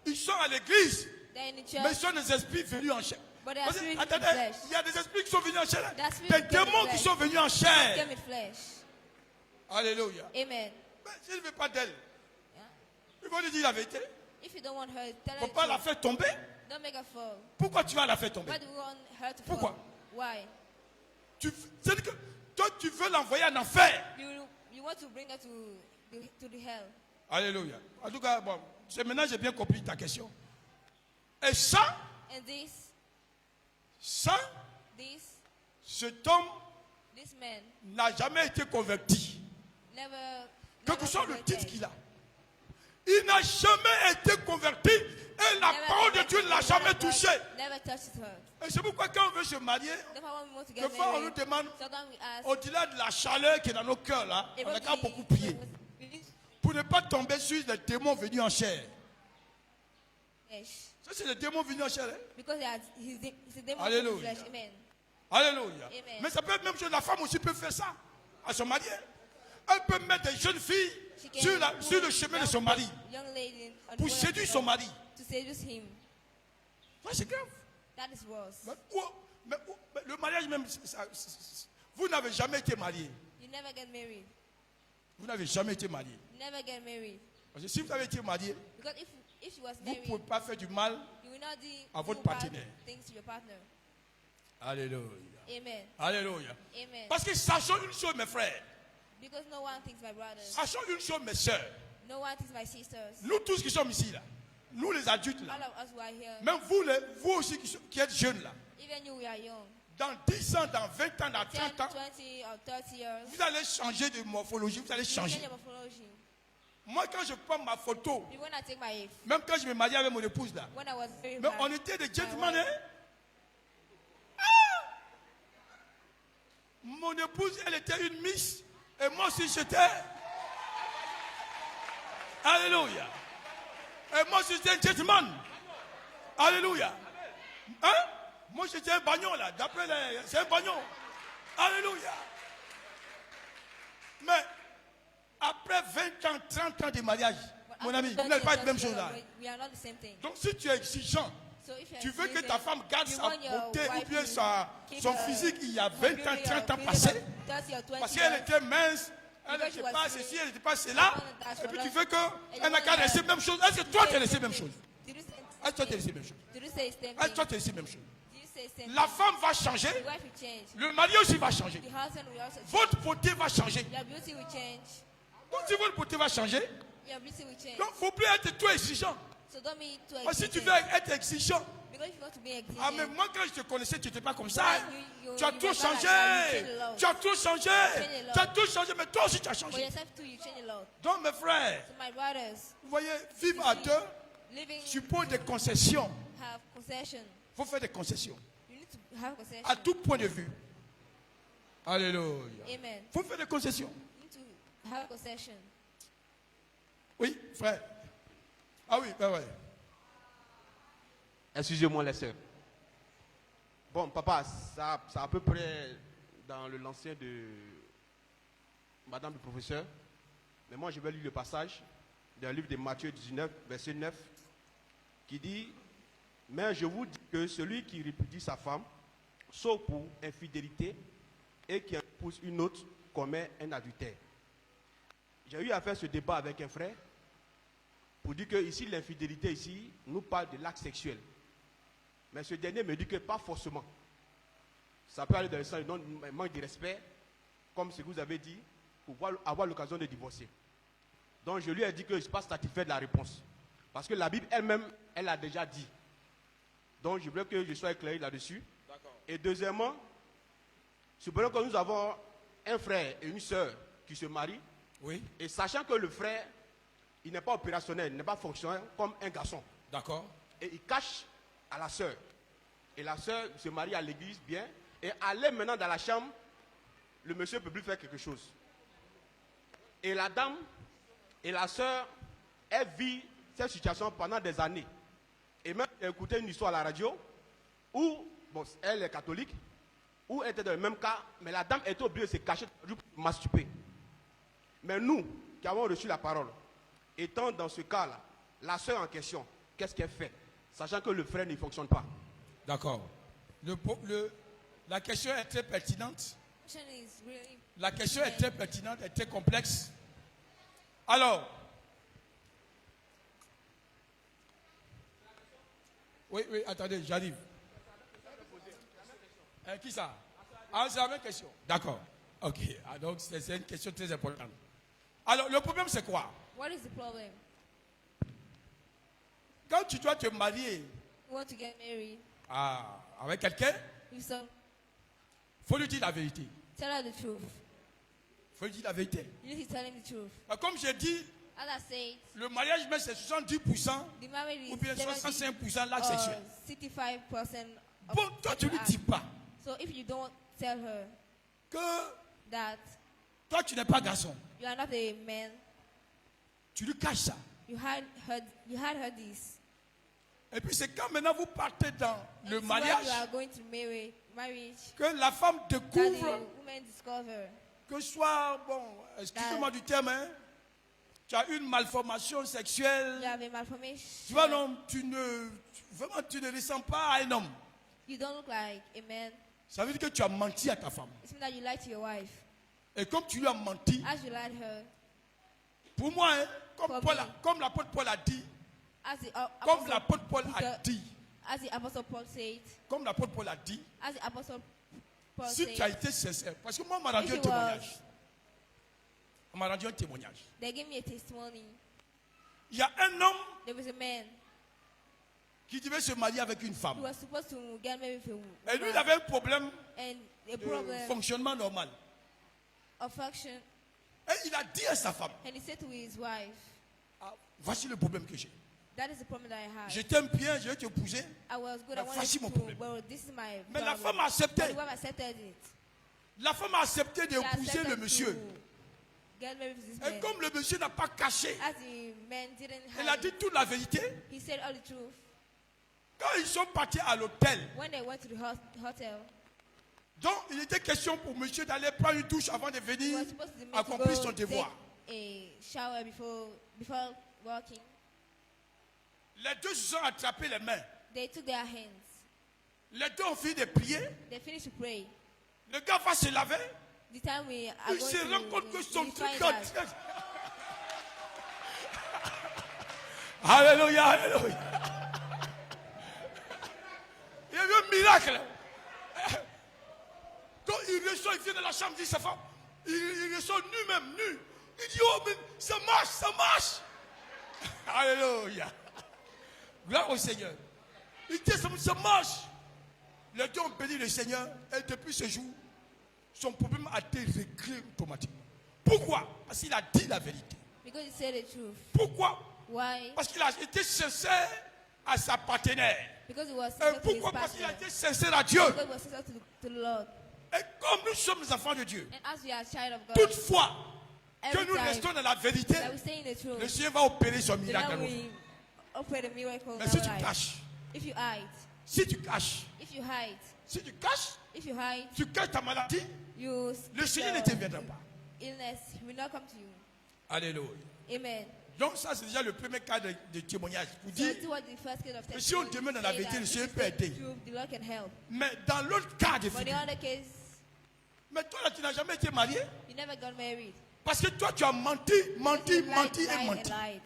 Ils sont à l'église, They are in the mais church. ils sont des esprits venus en chair. But they are Parce que, spirits in attendez, flesh. il y a des esprits qui sont venus en chair. They are spirits Des in flesh. démons qui sont venus en chair. Came in flesh. Alléluia. Amen. Mais s'il ne veut pas d'elle, il faut lui dire la vérité. If you don't want her, tell Il ne her faut the pas la truth. faire tomber. Don't make her fall. Pourquoi tu vas la faire tomber? Why do you want her to fall? Pourquoi? Why? C'est-à-dire que toi, tu veux l'envoyer en enfer. You want to bring her to the hell. Alléluia. En tout cas, bon, maintenant j'ai bien compris ta question. Et ça, And this, cet homme this man n'a jamais été converti. never. Quel que never soit le converted. titre qu'il a. Il n'a jamais été converti et la Never parole de converted. Dieu ne l'a jamais touché. Never touched her. Et c'est pourquoi quand on veut se marier, Therefore, when we want to get quelquefois on nous married, demande, sometimes we ask. au-delà de la chaleur qui est dans nos cœurs là, on n'a qu'à beaucoup prier. Flesh. Pour ne pas tomber sur les démons venus en chair. Ça c'est les démons venus en chair. Hein? Because he's a demon in Alléluia. flesh. Amen. Alléluia. Amen. Mais ça peut être même chose, la femme aussi peut faire ça à son mari. Elle peut mettre des jeunes filles She can sur le chemin de son mari Young lady on the pour way of séduire the son Lord, mari. To seduce him. Ça c'est grave. That is worse. Mais le mariage même, vous n'avez jamais été marié. You never get married. Vous n'avez jamais été marié. Never get married. Parce que si vous avez été marié, Because if she was vous ne married, pouvez pas faire du mal. you will not à votre do bad partenaire. things to your partner. Alléluia. Amen. Alléluia. Amen. Parce que sachons une chose, mes frères. Because no one thinks my brothers. Sachons une chose, mes soeurs. No one thinks my sisters. Nous tous qui sommes ici, là. Nous les adultes, All là. of us who are here. Même vous aussi qui êtes jeunes, là. Even you, we are young. Dans 10 ans, dans 20 ans, dans 10, 30 ans, 20 or 30 years. vous allez changer de morphologie, vous allez You changer. change your morphology. Moi, quand je prends ma photo, When I take my même quand je me mariais avec mon épouse, là, when I was very mais married, on était des gentlemen, hein. Mon épouse, elle était une miss, et moi aussi j'étais. Alléluia. Et moi aussi j'étais un gentleman. Alléluia. Hein? Moi j'étais un bagnon là, d'après les. C'est un bagnon. Alléluia. Mais après 20 ans, 30 ans de mariage, mon ami, vous n'avez pas la même chose là. we are not the same thing. Donc si tu es exigeant, So if you're tu veux que experiencing, ta femme garde you sa want your beauté ou wife bien to keep son her physique il y a 20 ans, beauty 30 ans or passés. 30 or 20 Parce qu'elle years. était mince, elle Because she n'était was pas slim. ceci, elle n'était pas cela. Et puis tu veux qu'elle n'a qu'à laisser la même chose. Est-ce que toi tu as laissé la même chose? The Est-ce que tu as dit la même chose? Did you say the same Est-ce que thing? tu as dit la même chose? Did you say the same La thing? femme va changer, The wife will change. le mari aussi va changer. The husband will also change. Votre beauté va changer. Your beauty will change. Donc si votre beauté va changer, Your beauty will change. donc il ne faut plus être trop exigeant. So don't be too Parce que si tu exigent. veux être exigeant, Because if you want to be exigent, ah mais moi quand je te connaissais, tu n'étais pas comme ça. Why Hein. Tu you as tout never changé. like that, you change a lot. Tu as tout changé. a lot. Tu as tout changé, mais toi aussi tu as For changé. yourself too, you change a lot. Donc mes frères, So my brothers, vous voyez, vivre à deux living suppose des concessions. have concession. Il faut faire des concessions. You need to have concession. À tout point de vue. Alléluia. Amen. Il faut faire des concessions. You need to have concession. Oui, frère. Ah oui, ben ouais. Excusez-moi les sœurs. Bon, papa, ça à peu près dans le lancien de Madame le professeur. Mais moi, je vais lire le passage d'un livre de Matthieu 19, verset 9, qui dit « Mais je vous dis que celui qui répudie sa femme, sauf pour infidélité, et qui épouse une autre, commet un adultère. » J'ai eu à faire ce débat avec un frère pour dire que ici, l'infidélité ici nous parle de l'acte sexuel. Mais ce dernier me dit que pas forcément. Ça peut aller dans le sens d'un manque de respect, comme ce que vous avez dit, pour avoir l'occasion de divorcer. Donc je lui ai dit que je ne suis pas satisfait de la réponse. Parce que la Bible elle-même, elle a déjà dit. Donc je voulais que je sois éclairé là-dessus. Et deuxièmement, supposons que nous avons un frère et une sœur qui se marient. Oui. Et sachant que le frère, il n'est pas opérationnel, il n'est pas fonctionnel comme un garçon. D'accord. Et il cache à la sœur. Et la sœur se marie à l'église, bien. Et aller maintenant dans la chambre, le monsieur ne peut plus faire quelque chose. Et la dame et la sœur, elles vivent cette situation pendant des années. Et même, j'ai écouté une histoire à la radio où, bon, elle est catholique, où elle était dans le même cas, mais la dame était obligée de se cacher pour masturber. Mais nous, qui avons reçu la parole, étant dans ce cas-là, la sœur en question, qu'est-ce qu'elle fait? Sachant que le frère ne fonctionne pas. D'accord. La question est très pertinente. Question is really La question est très pertinente et très complexe. Alors, oui, attendez, j'arrive. Qui ça? Ah, c'est la même question. D'accord. Ok. Ah, donc, c'est une question très importante. Alors, le problème, c'est quoi? What is the problem? Quand tu dois te marier You want to get married? avec quelqu'un, You so il faut lui dire la vérité. tell her the truth. Il faut lui dire la vérité. You need to tell him the truth. Mais comme j'ai dit, As I said, le mariage, même c'est 70% the marriage ou is bien 65% l'acte or sexuel. 65% of Bon, toi, tu ne lui dis pas So if you don't tell her que that toi, tu n'es pas garçon. you are not a man, Tu lui caches ça. you had her this. Et puis c'est quand maintenant vous partez dans le It's when mariage you are going to marriage que la femme that découvre the woman discover que soit, bon, excusez-moi du terme, hein, tu as une malformation sexuelle. you have a malformation. Tu vois, non, vraiment, tu ne ressembles pas à un homme. You don't look like a man. Ça veut dire que tu as menti à ta femme. It means that you lied to your wife. Et comme tu lui as menti, As you lied her, pour moi, hein, For comme l'apôtre Paul a dit, as the comme l'apôtre Paul a Peter- dit, as the apostle Paul said, comme l'apôtre Paul a dit, as the apostle Paul si tu as said, été sincère, parce que moi, on m'a rendu If un he témoignage. On m'a rendu un témoignage. they gave me a testimony. Il y a un homme There was a man qui devait se marier avec une femme. who was supposed to get married with a Et lui, il woman, avait un problème and a de problem fonctionnement normal. of function, Et il a dit à sa femme, and he said to his wife, voici le problème que j'ai. that is the problem that I have. Je t'aime bien, je vais t'épouser. I was good, Mais I wanted voici mon to, problème. but this is my Mais la problem. femme a accepté. But the wife accepted it. La femme a accepté She d'épouser accepted le monsieur. to get married with this Et man. comme le monsieur n'a pas caché, As the man didn't elle a hide dit it, toute la vérité. he said all the truth. Quand ils sont partis à l'hôtel, When they went to the hotel, donc il était question pour monsieur d'aller prendre une douche avant de he venir was supposed to accomplir go son take devoir. a shower before walking. Les deux se sont attrapés les mains. They took their hands. Les deux ont fini de prier. They finished to pray. Le gars va se laver. The time we are Il going se rend compte que to son we truc. find out. Alléluia, alléluia. miracle. Quand il ressort, il vient de la chambre, il dit sa femme, il ressort nu-même, nu. Il dit, oh, mais ça marche, ça marche. Alléluia. Gloire au Seigneur. Il dit, ça marche. Les deux ont béni le Seigneur et depuis ce jour, son problème a été réglé automatiquement. Pourquoi? Parce qu'il a dit la vérité. Because he said the truth. Pourquoi? Why? Parce qu'il a été sincère à sa partenaire. Because he was Et sincere to his pourquoi? Parce qu'il a partner. été sincère à Dieu. Because he was sincere to the Lord. Et comme nous sommes les enfants de Dieu, And as we are child of God, toutefois que every nous time restons dans la vérité, that we say in the truth, le Seigneur va opérer son the miracle Lord dans nos vies. will operate a miracle in Mais our si tu life. caches, If you hide, si tu caches, if you hide, si tu caches, if you hide, tu caches ta maladie, you le Seigneur ne te viendra pas. illness will not come to you. Alléluia. Amen. Donc ça c'est déjà le premier cas de témoignage. Pour So dire, this was the first case of que si on testimony. demeure dans la Say vérité, that le if Seigneur you peut say aider. the truth, the Lord can help. Mais dans l'autre cas de But in figure, the other case, mais toi là tu n'as jamais été marié you never got married. parce que toi tu as menti, menti, You lied, menti et lied, menti. and lied.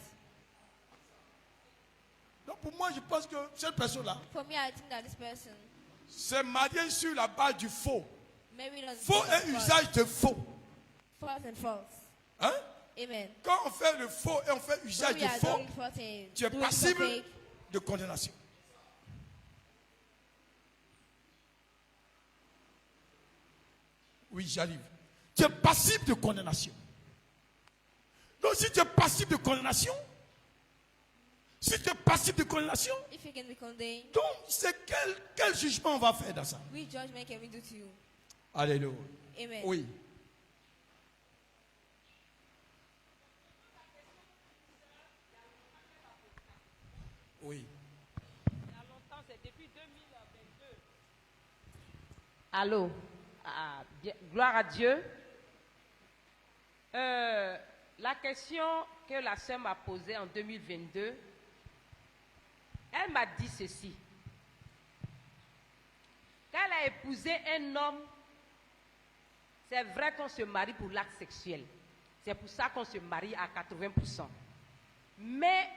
Donc pour moi je pense que cette personne-là For me, I think that this person s'est mariée sur la base du faux. married on Faux the et usage de faux. false and false. Hein? Amen. Quand on fait le faux et on fait usage When de we are faux, doing false and tu es doing passible fake, de condamnation. Oui, j'arrive. Tu es passible de condamnation. Donc si tu es passible de condamnation, si tu es passible de condamnation, if you can be condemned, donc c'est quel jugement on va faire dans ça? which judgment can we do to you? Alléluia. Amen. Oui. Oui. Allô. Ah, bien, gloire à Dieu. La question que la sœur m'a posée en 2022, elle m'a dit ceci. Quand elle a épousé un homme, c'est vrai qu'on se marie pour l'acte sexuel. C'est pour ça qu'on se marie à 80%. Mais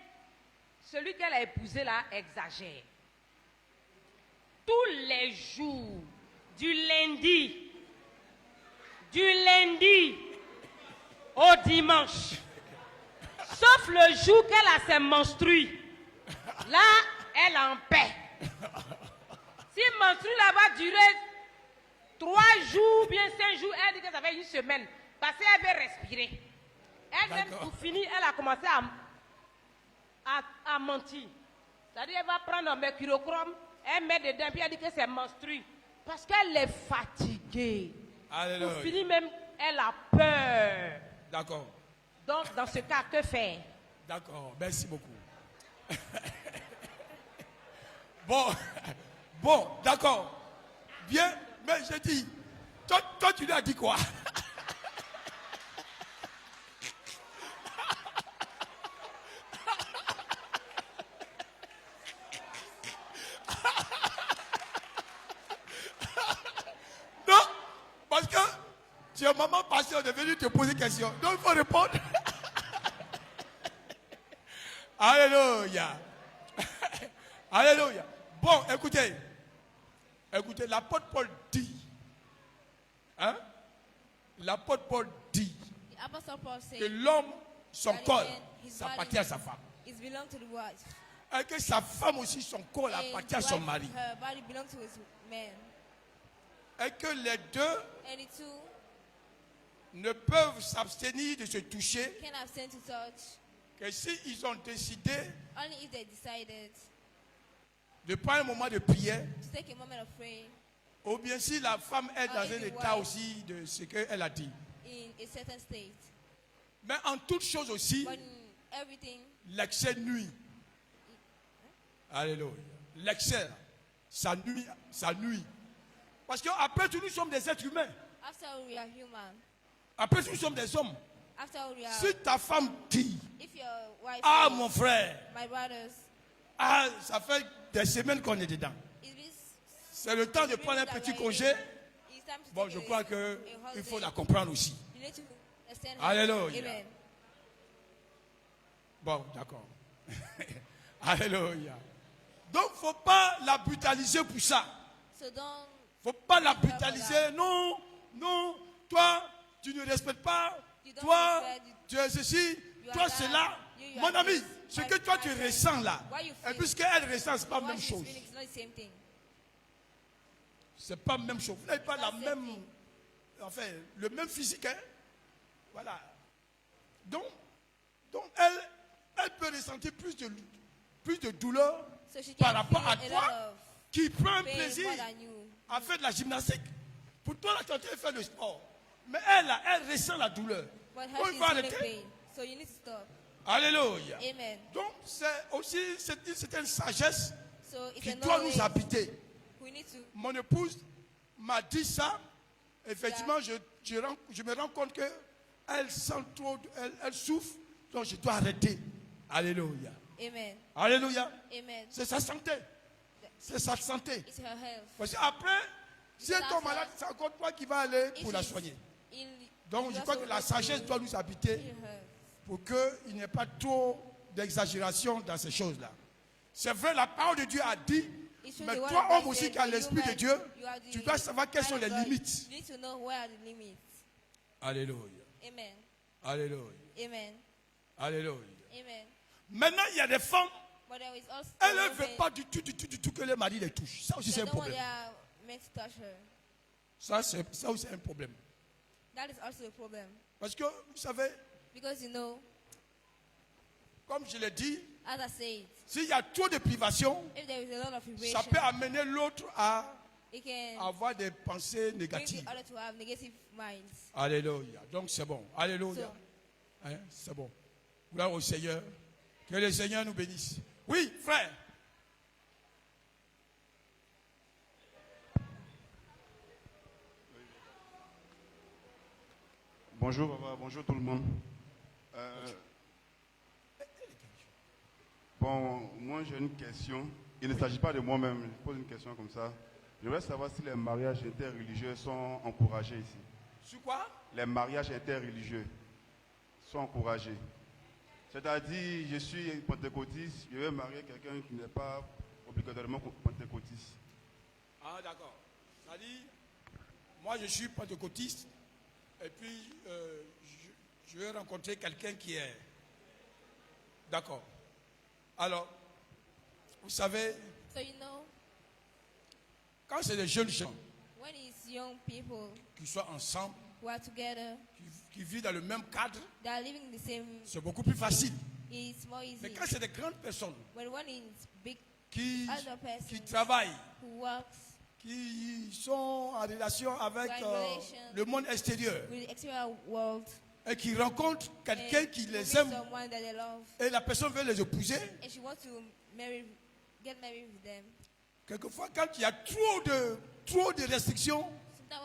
celui qu'elle a épousé là exagère. Tous les jours, du lundi au dimanche, sauf le jour qu'elle a ses menstrues, là, elle est en paix. Si menstrue là va durer 3 jours, bien 5 jours, elle dit que ça fait une semaine, parce qu'elle veut respirer. Elle-même, pour finir, elle a commencé à mentir. C'est-à-dire, elle va prendre un mercurochrome, elle met dedans, puis elle dit que c'est menstrue. Parce qu'elle est fatiguée. Alléluia. Pour finir même, elle a peur. D'accord. Donc, dans ce cas, que faire? D'accord. Merci beaucoup. Bon, d'accord. Bien, mais je dis, toi tu lui as dit quoi? Non, parce que tu es maman pasteur de venir te poser question. Donc il faut répondre. Alléluia. Alléluia. Bon, écoutez, l'apôtre Paul dit, hein? L'apôtre Paul dit The Apostle Paul que said l'homme, son that corps, his ça body appartient à sa femme. is belong to the wife. Et que sa femme aussi, son corps And appartient à son mari. her body belongs to his man. Et que les deux And the two ne peuvent s'abstenir de se toucher can abstain to touch que s'ils ont décidé only if they decided de prendre un moment de prière, to take a moment of prayer ou bien si la femme est dans if un the état wife- aussi de ce qu'elle a dit. in a certain state. Mais en toute chose aussi, But in everything, l'excès nuit. Alléluia. L'excès, ça nuit. Parce qu'après tout, nous sommes des êtres humains. after all, we are human. Après tout, nous sommes des hommes. After all, we are. Si ta femme dit, If your wife ah says, mon frère, my brothers, ah ça fait des semaines qu'on est dedans. it is C'est le temps de prendre un petit congé. it's time to Bon, take je a- crois a qu'il faut holiday. la comprendre aussi. You need to extend her. Alléluia. Amen. Bon, d'accord. Alléluia. Donc, il ne faut pas la brutaliser pour ça. So don't. Faut pas la brutaliser. Non, non. Toi, tu ne respectes pas. You don't Toi, respect. tu es ceci. You Toi, are c'est that. là. You Mon are ami, this. ce My que toi tu friend. ressens là, What you et feel. puisqu'elle ressent, c'est pas la What même she's chose. feeling is not the same thing. C'est pas la même chose. Vous n'avez pas la Not the même, same thing. enfin, le même physique. Hein? Voilà. Donc elle peut ressentir plus de douleur So she par can rapport à feel a toi lot of qui prend un pain plaisir more than you. à faire de la gymnastique. Pour toi, là, tu es en train de faire le sport. Mais elle, là, elle ressent la douleur. But Donc, her il she's faut feeling arrêter. pain. So you need to stop. Alléluia. Amen. Donc, c'est aussi une certaine sagesse So it's qui a doit knowledge nous habiter. we need to. Mon épouse m'a dit ça. Effectivement, je me rends compte qu'elle sent trop, elle souffre. Donc, je dois arrêter. Alléluia. Amen. Alléluia. Amen. C'est sa santé. C'est sa santé. It's her health. Parce qu'après, si elle tombe malade, c'est encore toi qui vas aller If pour la she's soigner. ill, Donc, you je crois also que la have to sagesse doit nous habiter heal her. pour qu'il n'y ait pas trop d'exagération dans ces choses-là. C'est vrai, la parole de Dieu a dit, It's true, mais the word toi, of God homme aussi said, qui as but l'Esprit you de man, Dieu, you are the tu dois savoir quelles sont man les of God. limites. You need to know where are the limits. Alléluia. Amen. Alléluia. Amen. Alléluia. Amen. Maintenant, il y a des femmes, But there is also elles ne women veulent pas du tout que le mari les touche. Ça aussi, c'est that un don't want problème. their men to touch her. Ça aussi, c'est un problème. That is also a problem. Parce que, vous savez, Because you know, comme je l'ai dit, as I said, s'il y a trop de privations, if there is a lot of ça privation, peut amener l'autre à it can avoir des pensées bring négatives. the other to have negative minds. Alléluia. Donc c'est bon. Alléluia. So, Hein, c'est bon. Gloire au Seigneur. Que le Seigneur nous bénisse. Oui, frère. Bonjour, papa. Bonjour tout le monde. Bon, moi j'ai une question. Il ne s'agit pas de moi-même. Je pose une question comme ça. Je voudrais savoir si les mariages interreligieux sont encouragés ici. Sur quoi? Les mariages interreligieux sont encouragés. C'est-à-dire, je suis pentecôtiste, je vais marier quelqu'un qui n'est pas obligatoirement pentecôtiste. Ah, d'accord. C'est-à-dire, moi je suis pentecôtiste et puis je vais rencontrer quelqu'un qui est. D'accord. Alors, vous savez, so you know, quand c'est des jeunes gens when it's young people qui sont ensemble, who are together, qui vivent dans le même cadre, they are living in the same, c'est beaucoup plus facile. it's more easy. Mais quand c'est des grandes personnes But when it's big qui other persons travaillent, who works qui sont en relation avec Like relation le monde extérieur with the exterior world, et qui rencontrent quelqu'un and qui who les meet aime someone that they love, et la personne veut les épouser, and she wants to get married with them. quelquefois quand il y a trop de restrictions, Sometimes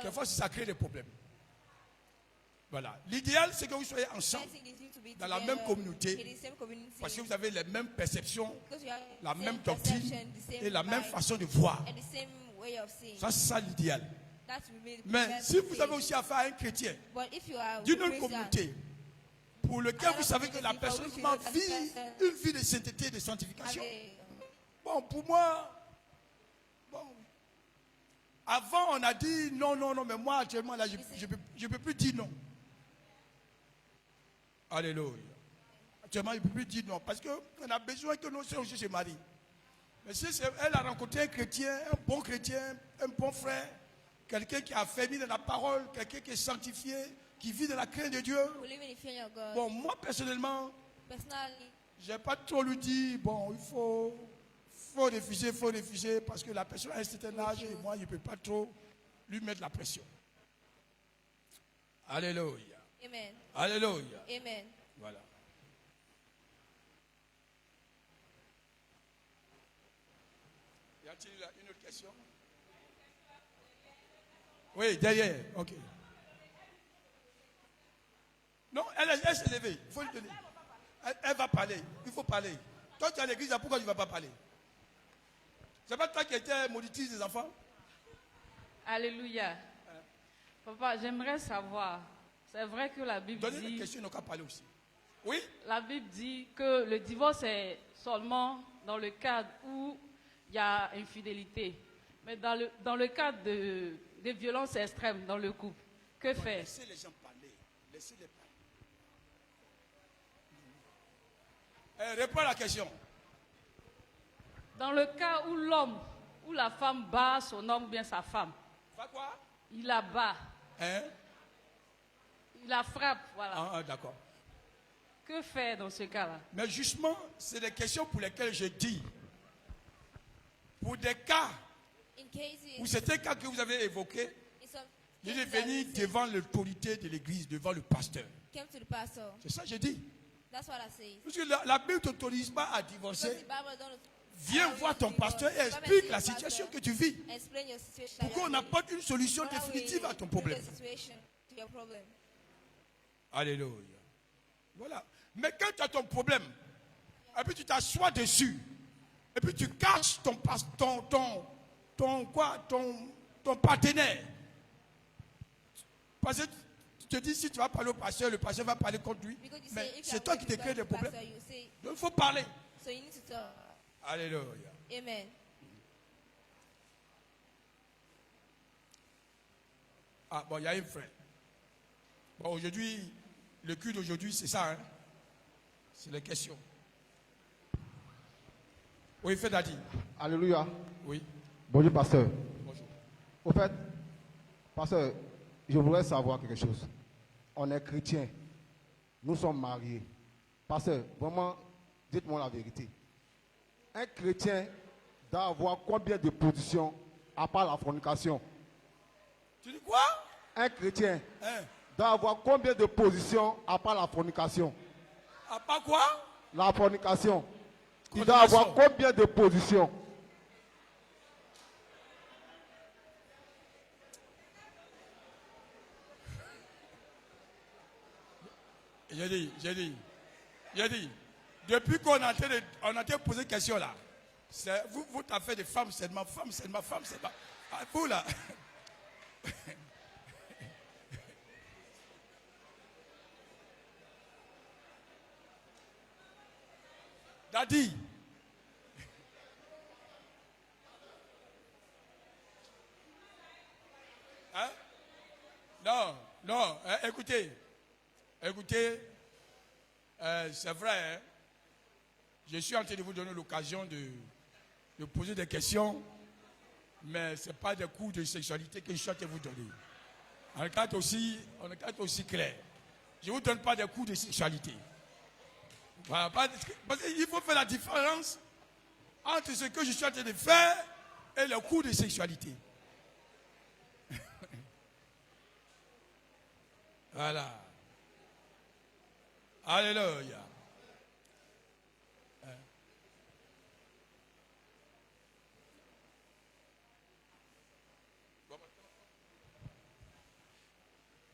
quelquefois ça crée des problèmes. Voilà. L'idéal c'est que vous soyez ensemble dans la même communauté parce que vous avez les mêmes perceptions, la même doctrine et la même façon de voir. and the same way of seeing. Ça c'est ça l'idéal. That will be the Mais best si vous thing. avez aussi affaire à un chrétien But if you are d'une with autre Christian, communauté pour lequel vous savez que la Another personne community for which you vit know that une vie de sainteté et de sanctification. okay, Bon, pour moi, bon, avant on a dit non, mais moi actuellement là, je peux plus dire non. Alléluia. Actuellement, je ne peux plus dire non parce qu'on a besoin que nos soeurs aussi se marient. Mais si elle a rencontré un chrétien, un bon frère, quelqu'un qui a fermé dans la parole, quelqu'un qui est sanctifié, qui vit dans la crainte de Dieu. who live in the fear of God. Bon, moi personnellement, Personally, je n'ai pas trop lui dit, bon, il faut refuser parce que la personne a un certain âge et moi, je ne peux pas trop lui mettre la pression. Alléluia. amen, Alléluia. amen. Voilà. Y a-t-il une autre question? Oui, derrière. Ok. Non, elle s'est levée. Il faut lui donner. Elle va parler. Il faut parler. Toi, tu es à l'église, pourquoi tu ne vas pas parler? C'est pas toi qui étais monitrice des enfants? Alléluia. Papa, j'aimerais savoir, c'est vrai que la Bible Donnez les dit, questions, ils n'ont qu'à parler aussi. Oui? la Bible dit que le divorce est seulement dans le cadre où il y a infidélité. Mais dans le cadre des violences extrêmes dans le couple, que faire? Laissez les gens parler. Laissez-les parler. Réponds à la question. Dans le cas où l'homme ou la femme bat son homme ou bien sa femme. Fait quoi? Il la bat. Hein? Il la frappe, voilà. Ah, d'accord. Que faire dans ce cas-là? Mais justement, c'est des questions pour lesquelles je dis, pour des cas, In cases, ou c'est un cas que vous avez évoqué, in some il est cases that venu we say, devant l'autorité de l'église, devant le pasteur. came to the pastor. C'est ça que j'ai dit. That's what I say. Parce que la Bible ne t'autorise pas à divorcer. Because the Bible don't Viens allow voir you to ton divorce. pasteur et Come and explique see la your situation pastor. que tu vis. Explain your situation. Pour qu'on apporte une solution définitive à ton problème. To your problem. Alléluia. Voilà. Mais quand tu as ton problème, et puis tu t'assois dessus, et puis tu caches ton partenaire. Parce que tu te dis, si tu vas parler au pasteur, le pasteur va parler contre lui. Because you Mais say, if you c'est are toi qui te working crées with des the problèmes. pastor, you say, Donc il faut parler. so you need to talk. Alléluia. Amen. Ah bon, il y a un frère. Bon, aujourd'hui, le culte d'aujourd'hui, c'est ça, hein? C'est les questions. Oui, fais Dadi. Alléluia. Oui. Bonjour, pasteur. Bonjour. Au fait, pasteur, je voudrais savoir quelque chose. On est chrétiens. Nous sommes mariés. Pasteur, vraiment, dites-moi la vérité. Un chrétien doit avoir combien de positions à part la fornication? Tu dis quoi? Un chrétien Hein? doit avoir combien de positions à part la fornication? À part quoi? La fornication. Il doit avoir combien de positions? J'ai dit, depuis qu'on a été posé question là, vous t'avez fait des femmes, c'est ma femme, c'est ma femme, c'est ma. Ah, vous là. Daddy. Hein? Non, écoutez, c'est vrai, hein? Je suis en train de vous donner l'occasion de poser des questions, mais ce n'est pas des cours de sexualité que je suis en train de vous donner. On est aussi clair. Je ne vous donne pas des cours de sexualité. Voilà, parce qu'il faut faire la différence entre ce que je suis en train de faire et le cours de sexualité. Voilà. Alléluia.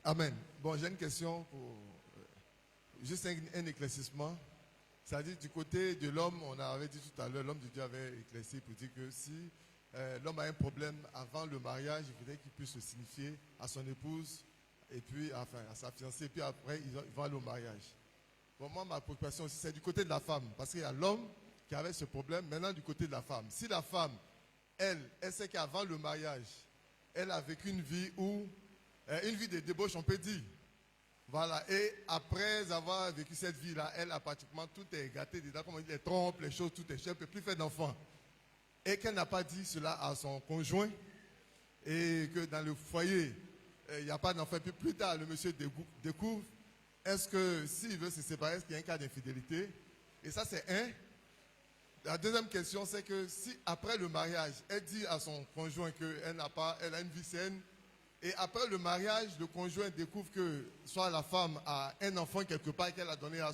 Amen. Bon, j'ai une question pour juste un éclaircissement. C'est-à-dire du côté de l'homme, on avait dit tout à l'heure, l'homme de Dieu avait éclairci pour dire que si l'homme a un problème avant le mariage, il faudrait qu'il puisse le signifier à son épouse et puis à sa fiancée, et puis après ils vont aller au mariage. Bon, moi, ma préoccupation aussi, c'est du côté de la femme, parce qu'il y a l'homme qui avait ce problème, maintenant du côté de la femme. Si la femme, elle sait qu'avant le mariage, elle a vécu une vie de débauche, on peut dire. Voilà, et après avoir vécu cette vie-là, elle a pratiquement tout est gâté dedans, comme on dit, les trompes, les choses, tout est cher, elle ne peut plus faire d'enfants. Et qu'elle n'a pas dit cela à son conjoint, et que dans le foyer, il n'y a pas d'enfant. Puis plus tard, le monsieur découvre, est-ce que s'il veut se séparer, est-ce qu'il y a un cas d'infidélité? Et ça, c'est un. La deuxième question, c'est que si après le mariage, elle dit à son conjoint qu'elle elle a une vie saine, et après le mariage, le conjoint découvre que soit la femme a un enfant quelque part qu'elle a donné à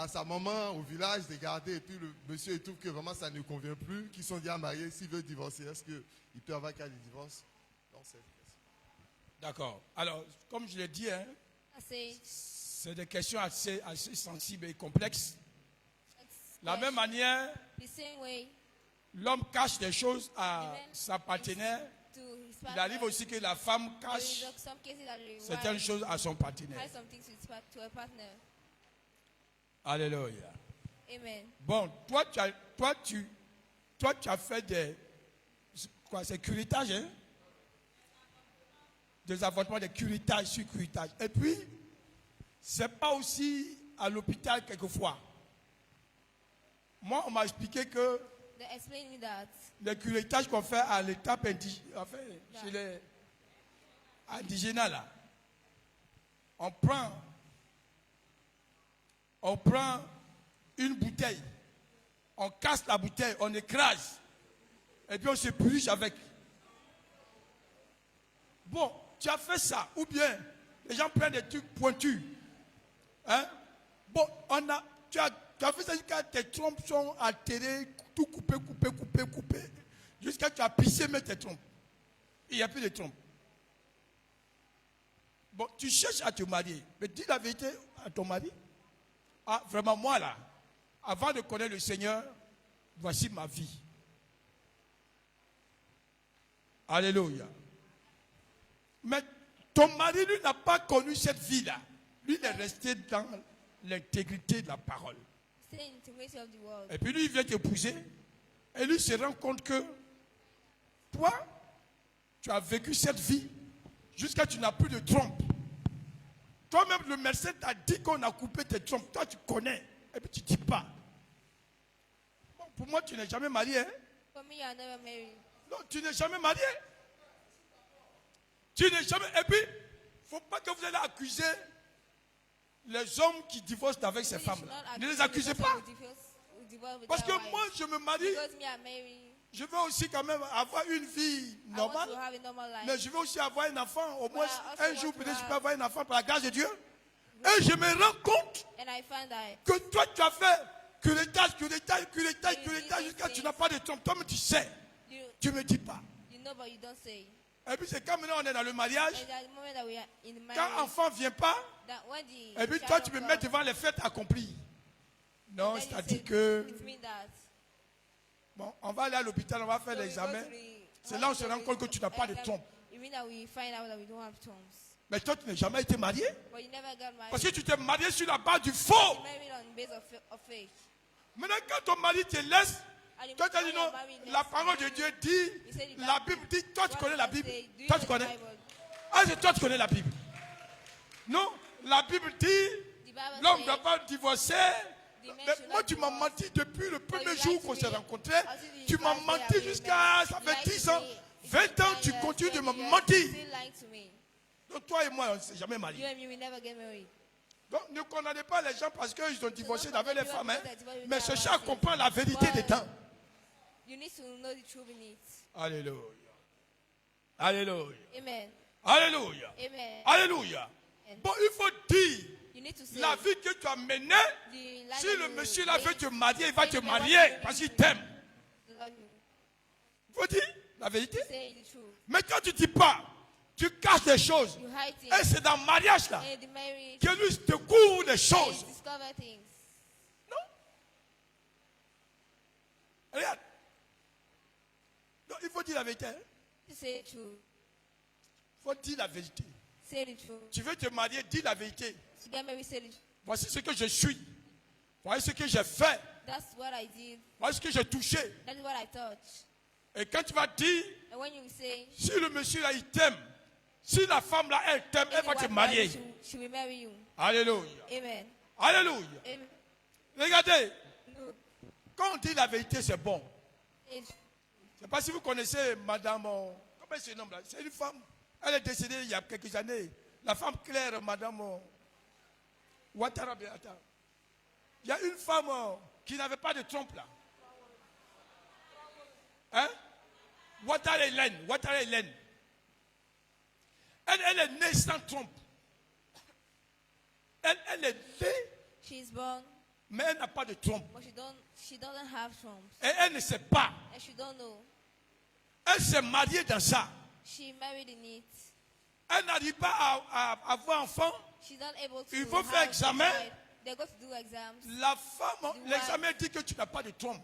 sa maman au village de garder, et puis le monsieur trouve que vraiment ça ne convient plus, qu'ils sont déjà mariés, s'il veut divorcer, est-ce qu'il peut avoir un cas de divorce? D'accord. Alors, comme je l'ai dit, hein, c'est des questions assez sensibles et complexes. De la même manière, l'homme cache des choses à sa partenaire. Il arrive aussi que la femme cache certaines choses à son partenaire. Alléluia. Amen. Bon, toi, tu as fait quoi? C'est curettage, hein? Des avortements, des curetages sur curettage. Et puis, c'est pas aussi à l'hôpital quelquefois. Moi, on m'a expliqué que They explained me that le curettage qu'on fait à l'étape chez les indigènes là, on prend une bouteille, on casse la bouteille, on écrase, et puis on se purge avec. Bon, tu as fait ça, ou bien les gens prennent des trucs pointus. Hein? Bon, tu as fait ça jusqu'à tes trompes sont altérées, tout coupé, jusqu'à tu as pissé même tes trompes. Il n'y a plus de trompes. Bon, tu cherches à te marier, mais dis la vérité à ton mari. Ah, vraiment, moi là, avant de connaître le Seigneur, voici ma vie. Alléluia. Mais ton mari, lui, n'a pas connu cette vie-là. Lui, il est resté dans l'intégrité de la parole. stay in the integrity of the world. Et puis lui, il vient t'épouser. Et lui se rend compte que toi, tu as vécu cette vie jusqu'à ce que tu n'as plus de trompe. Toi-même, le médecin t'a dit qu'on a coupé tes trompes. Toi, tu connais. Et puis tu ne dis pas. Bon, pour moi, tu n'es jamais marié. Hein? For me, you are never married. Non, tu n'es jamais marié. Tu n'es jamais. Et puis, il ne faut pas que vous allez accuser les hommes qui divorcent avec ces femmes-là. Ne les accusez pas. Parce que moi, je me marie. Je veux aussi quand même avoir une vie normale. Mais je veux aussi avoir un enfant. Au moins un jour, peut-être je peux avoir un enfant par la grâce de Dieu. Et je me rends compte que toi, tu as fait curettage, jusqu'à ce que tu n'as pas de trompe. Toi, mais tu sais. Tu ne me dis pas. Et puis c'est quand maintenant on est dans le mariage. Quand l'enfant ne vient pas, et puis toi tu me mets devant les fêtes accomplies. Non, c'est-à-dire que bon, on va aller à l'hôpital, on va faire l'examen. C'est là où on se rend compte que tu n'as pas de trompe. Mais toi tu n'as jamais été marié. Parce que tu t'es marié sur la base du faux. Maintenant quand ton mari te laisse, toi tu as dit non, la parole de Dieu dit, la Bible dit, toi tu connais la Bible. Toi tu connais. Ah, c'est toi tu connais la Bible. Non, la Bible dit, l'homme ne doit pas divorcer. Mais moi tu m'as menti depuis le premier jour qu'on s'est rencontrés. Tu m'as menti jusqu'à, ça fait 10 ans, 20 ans, tu continues de me mentir. Donc toi et moi, on ne s'est jamais mariés. Donc ne condamnez pas les gens parce qu'ils ont divorcé avec les femmes. Hein? Mais cherchez à comprendre la vérité des temps. Alléluia. Alléluia. Amen. Alléluia. Amen. Alléluia. Bon, il faut dire say la vie que tu as menée. Si le monsieur là veut te marier, il va te When you marier want to parce qu'il t'aime. the Lord will Il faut dire la vérité. say the truth. Mais quand tu ne dis pas, tu caches des choses. You hide things. Et c'est dans le mariage là And the marriage, que lui te couvre des you choses. discover things. Regarde. Donc, il faut dire la vérité. Hein? To say the truth. Il faut dire la vérité. Say the truth. Tu veux te marier, dis la vérité. To get married, say the truth. Voici ce que je suis. Voici ce que j'ai fait. That's what I did. Voici ce que j'ai touché. That is what I touched. Et quand tu vas dire, And when you say, si le monsieur là, il t'aime, si la femme là, elle t'aime, elle va te marier. she will marry you. Alléluia. Amen. Alléluia. Amen. Regardez, quand on dit la vérité, c'est bon. Je ne sais pas si vous connaissez madame, comment c'est ce nom là? C'est une femme. Elle est décédée il y a quelques années. La femme claire, madame Ouattara Beata. Il y a une femme qui n'avait pas de trompe là. Hein? Ouattara Hélène. Elle est née sans trompe. Elle est née, She's born, mais elle n'a pas de trompe. but she doesn't have trumps. Et elle ne sait pas. And she don't know. Elle s'est mariée dans ça. She married in it. Elle n'arrive pas à avoir enfant. She's not able to Il faut have faire examen. child. They're going to do exams. La femme, l'examen dit que tu n'as pas de trompe.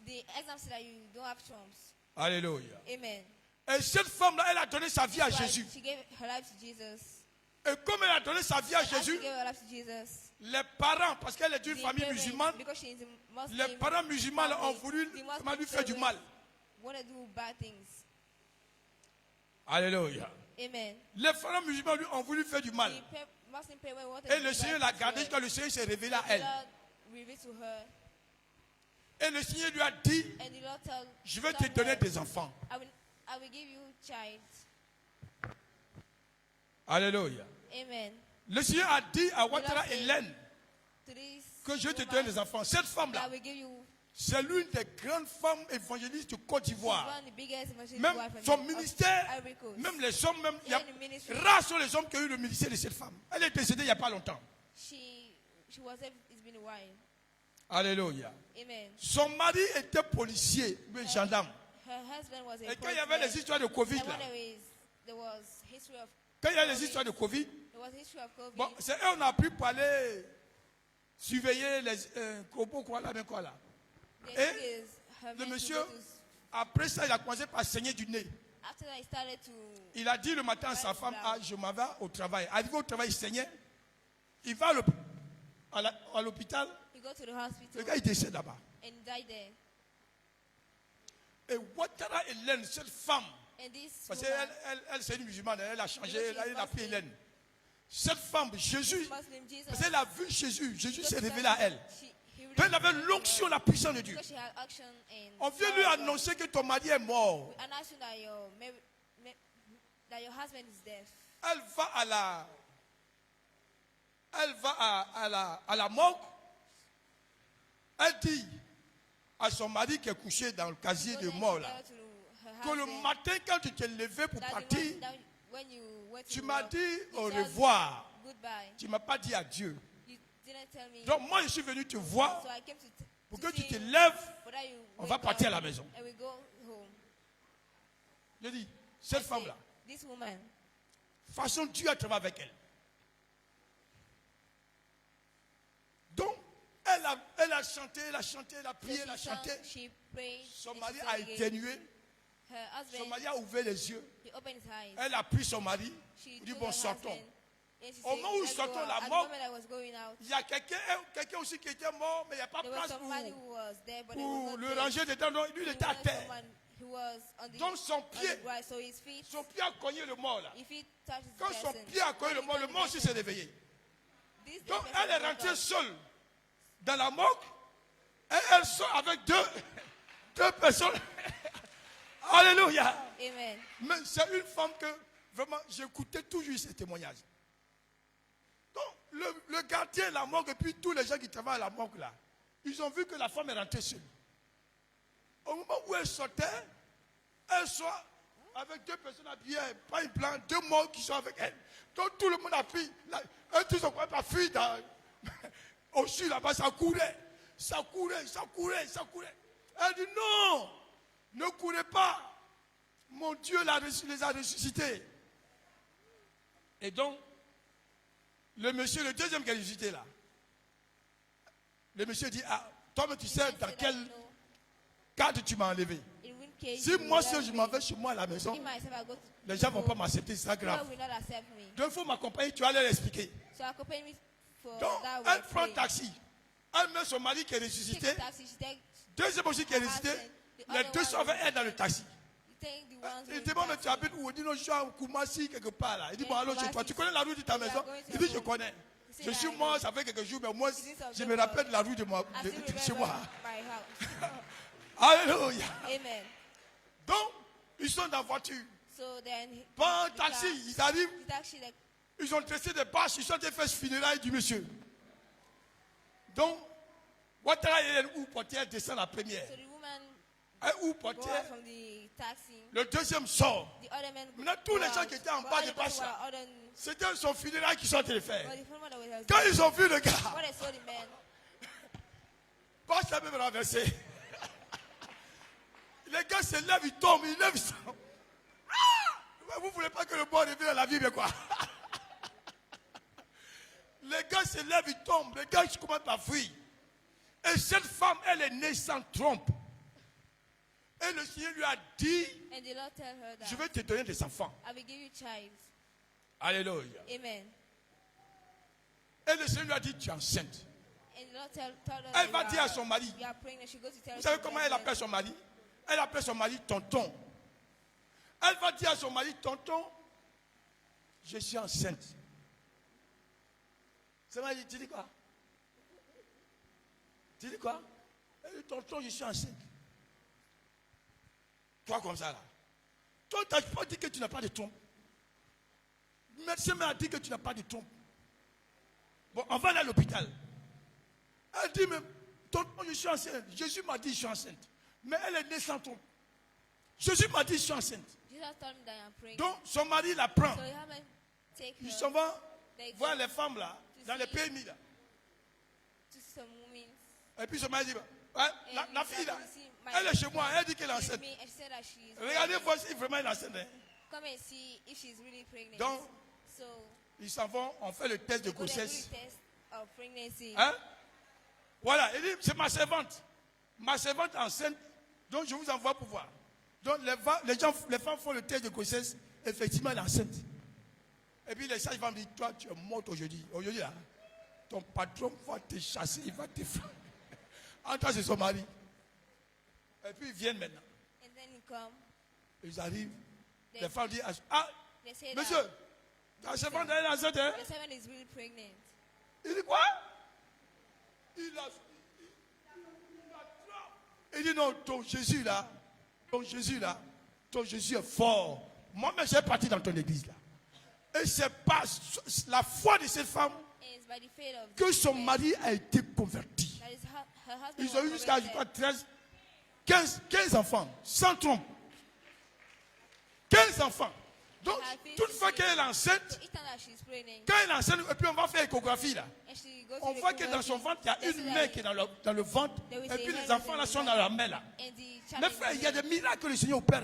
The exam said that you don't have trumps. Alléluia. Amen. Et cette femme-là, elle a donné sa vie à That's why Jésus. she gave her life to Jesus. Et comme elle a donné sa vie à As she Jésus, gave her life to Jesus, les parents, parce qu'elle est d'une the famille parents, musulmane, because she is a Muslim les parents musulmans ont voulu family, the Muslim lui faire du mal. want to do bad things. Alléluia. Amen. Les frères musulmans lui ont voulu faire du mal. Muslim people wanted Et to le do Seigneur bad l'a to gardée her. quand le Seigneur s'est révélé à And the elle. Lord revealed to her. Et le Seigneur lui a dit, And the Lord told je vais te donner her, des enfants. I will give you child. Alléluia. Amen. Le Seigneur a dit à Ouattara said Hélène To this que je te woman, donne des enfants. Cette femme-là, I will give you. c'est l'une des grandes femmes évangélistes du Côte She's d'Ivoire. one of the biggest evangelist Même wife son of ministère, Ivory Coast. même les hommes, même, il y a, In the ministry. rares sont les hommes qui ont eu le ministère de cette femme. Elle est décédée il n'y a pas longtemps. She was. It's been a while. Alléluia. Amen. Son mari était policier, mais gendarme. Her husband was a Et quand il y avait les histoires de Covid, and là, when there was history of quand il y a les histoires de Covid, there was history of COVID. bon, c'est eux on a pu parler, surveiller les corbeaux, quoi là, mais quoi là. The Et thing is, her le men monsieur, to go to- après ça, il a commencé par saigner du nez. after that, he started to. Il a dit le matin à sa femme, ah, je m'en vais au travail. Arrivé au travail, il saignait. Il va à l'hôpital. He go to the hospital. Le gars, il décède là-bas. And died there. Et Ouattara Hélène, cette femme, And this parce woman, qu'elle c'est une musulmane, elle a changé, Because she's elle a pris Muslim. Hélène. Cette femme, Jésus, Muslim, Jesus, parce qu'elle a vu Jésus, Jésus because s'est she révélé à elle. he Quand elle avait l'onction, la puissance de Dieu. because she had action and On vient lui annoncer que ton mari est mort. we announce you that your husband is deaf. Elle va à la morgue. Elle dit à son mari qui est couché dans le casier de mort là, que le matin quand tu t'es levé pour partir, tu m'as dit au revoir. Goodbye. Tu ne m'as pas dit adieu. You didn't tell me. Donc moi je suis venu te voir So I came pour to que tu see te you, lèves. but that you On va wake partir à up la maison. And we go home. Je dis, cette femme-là, This woman, façon Dieu a travaillé avec elle. Donc, elle a chanté, elle a prié, elle a chanté. she prayed. Son and mari she a sang again. éternué. Her Son husband, mari a ouvert les yeux. he opened his eyes. Elle a pris son mari. She Il dit, took bon, her sortons. husband, and she Au said, moment où "Let's sortons go." la At the mort, moment I was going out, il y a quelqu'un aussi qui était mort, mais il n'y a pas de there was place somebody who was there, but there pour was le not ranger dedans. Donc, lui, il He était à was terre. someone who was on the, Donc, son on pied, the ground, so his feet, son pied a cogné le mort là. if he touches the Quand son person, pied a cogné le when he mort touches aussi the s'est person, réveillé. this Donc, person elle est woke rentrée up. seule dans la morgue. Et elle sort avec deux personnes. Alléluia. Amen. Mais c'est une femme que vraiment j'écoutais toujours ces témoignages. Donc le gardien de la morgue et puis tous les gens qui travaillent à la morgue là, ils ont vu que la femme est rentrée seule. Au moment où elle sortait, elle sort avec deux personnes habillées, pas une blanche, deux morts qui sont avec elle. Donc tout le monde a pris, tous ont pas fui au-dessus là-bas, ça courait. Elle dit non, ne courez pas. Mon Dieu les a ressuscités. Et donc, le monsieur, le deuxième qui a ressuscité là, le monsieur dit, ah, toi tu sais dans quel cadre tu m'as enlevé. In which case Si you moi will seul love je me. m'en vais chez moi à la maison, Me, myself, I go to les gens ne vont pas m'accepter, c'est ça grave. God will not accept me. Donc il faut m'accompagner, tu vas leur expliquer. So accompany me for Donc that elle way. prend un taxi, elle met son mari qui est ressuscité, Take the taxi, she take deuxième aussi qui est ressuscité, les deux sont avec elle dans le taxi. take the ones Il with demande, mais taxi. tu habites où? Il dit, non, je suis à Koumassi quelque part là. Il dit, bon, allons chez toi. Tu connais la rue de ta We are maison? going to Il dit, your je home. connais. He Je said, suis I mort, know. ça fait quelques jours, mais moi, It is of je the me rappelle Lord. la rue de I still chez remember moi. my house. Alléluia. Amen. Donc, ils sont dans la voiture. So then, Pas un the taxi, car- ils arrivent, the taxi, like, ils ont dressé des bâches, ils sont allés faire ce funérailles du monsieur. Donc, Ouattara Hélène ou portière descend la première. so the woman Et ou go portière, out from the taxi. le deuxième sort. The other men Maintenant, tous go les gens out. qui étaient en But bas all des the people bâches were là, out on- c'était son funérail qu'ils sont allés faire. but the funeral that was Quand done, ils ont vu le gars, when I saw the man, pas ça même renversé. Les gars se lèvent, ils tombent, ils lèvent, ils sont. Ah! Vous ne voulez pas que le bon revienne à la vie, mais quoi? Les gars se lèvent, ils tombent, les gars ils commencent à fuir. Et cette femme, elle est née sans trompe. Et le Seigneur lui a dit, and the Lord tell her that je vais te donner des enfants. I will give you child. Alléluia. Amen. Et le Seigneur lui a dit, tu es enceinte. And the Lord told her Elle that va you dire à are- son mari. you are pregnant. She goes to tell Vous her savez she's comment elle pregnant. appelle son mari? Elle appelle son mari tonton. Elle va dire à son mari, tonton, je suis enceinte. Son mari dit, tu dis quoi? Tu dis quoi? Elle dit, tonton, je suis enceinte. Toi comme ça là. Toi, tu n'as pas dit que tu n'as pas de trompe. Le médecin m'a dit que tu n'as pas de trompe. Bon, on va aller à l'hôpital. Elle dit, mais tonton, je suis enceinte. Jésus m'a dit, je suis enceinte. Mais elle est née sans trompe. Jésus m'a dit, je suis enceinte. Donc, son mari la prend. Ils s'en vont voir les femmes là, dans les PMI là. Et puis son mari dit, ouais, la fille là, elle est chez moi, elle dit qu'elle est enceinte. Regardez voir si vraiment elle est enceinte. Donc, ils s'en vont, on fait le test de grossesse. Hein? Voilà, il dit, c'est ma servante. Ma servante enceinte, donc je vous envoie pour voir. Donc les femmes font le test de grossesse, effectivement elle est enceinte. Et puis les sages-femmes disent, toi tu es morte aujourd'hui. Aujourd'hui là, ton patron va te chasser, il va te faire. En toi c'est son mari. Et puis ils viennent maintenant. Ils arrivent, les femmes disent, ah, monsieur, ta servante elle est enceinte. Hein? Il dit quoi? Il dit non, ton Jésus là, ton Jésus est fort. Moi-même, j'ai parti dans ton église là. Et c'est pas la foi de cette femme que son mari a été converti. Ils ont eu jusqu'à 15 enfants, sans trompe. 15 enfants. Donc, toutefois qu'elle est enceinte, quand elle est enceinte, et puis on va faire échographie là. On voit que dans son ventre, il y a une main qui est dans le ventre, et puis les enfants là sont dans la main là. Mais frère, il y a des miracles que le Seigneur opère.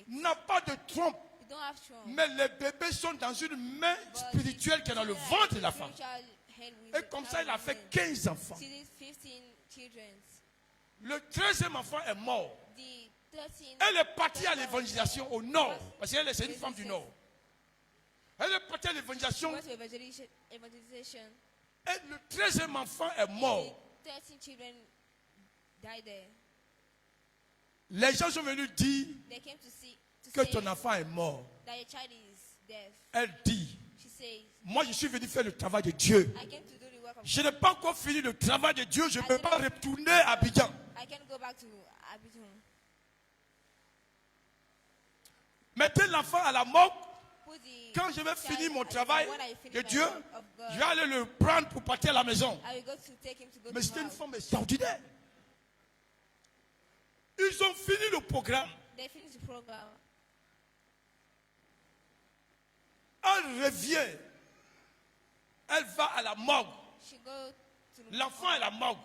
N'a pas de trompe. Mais les bébés sont dans une main spirituelle qui est dans le ventre de la femme. Et comme ça, il a fait 15 enfants. Le 13e enfant est mort. Elle est partie à l'évangélisation au nord. Parce qu'elle est une femme du nord. Elle est partie à l'évangélisation. Et le 13e enfant est mort. Les gens sont venus dire que ton enfant est mort. Elle dit, moi je suis venu faire le travail de Dieu. Je n'ai pas encore fini le travail de Dieu. Je ne peux pas retourner à Abidjan. Mettez l'enfant à la mort. Quand je vais finir mon travail de Dieu, je vais aller le prendre pour partir à la maison. Mais c'était une femme extraordinaire. Ils ont fini le programme. Elle revient. Elle va à la morgue. L'enfant est à la morgue.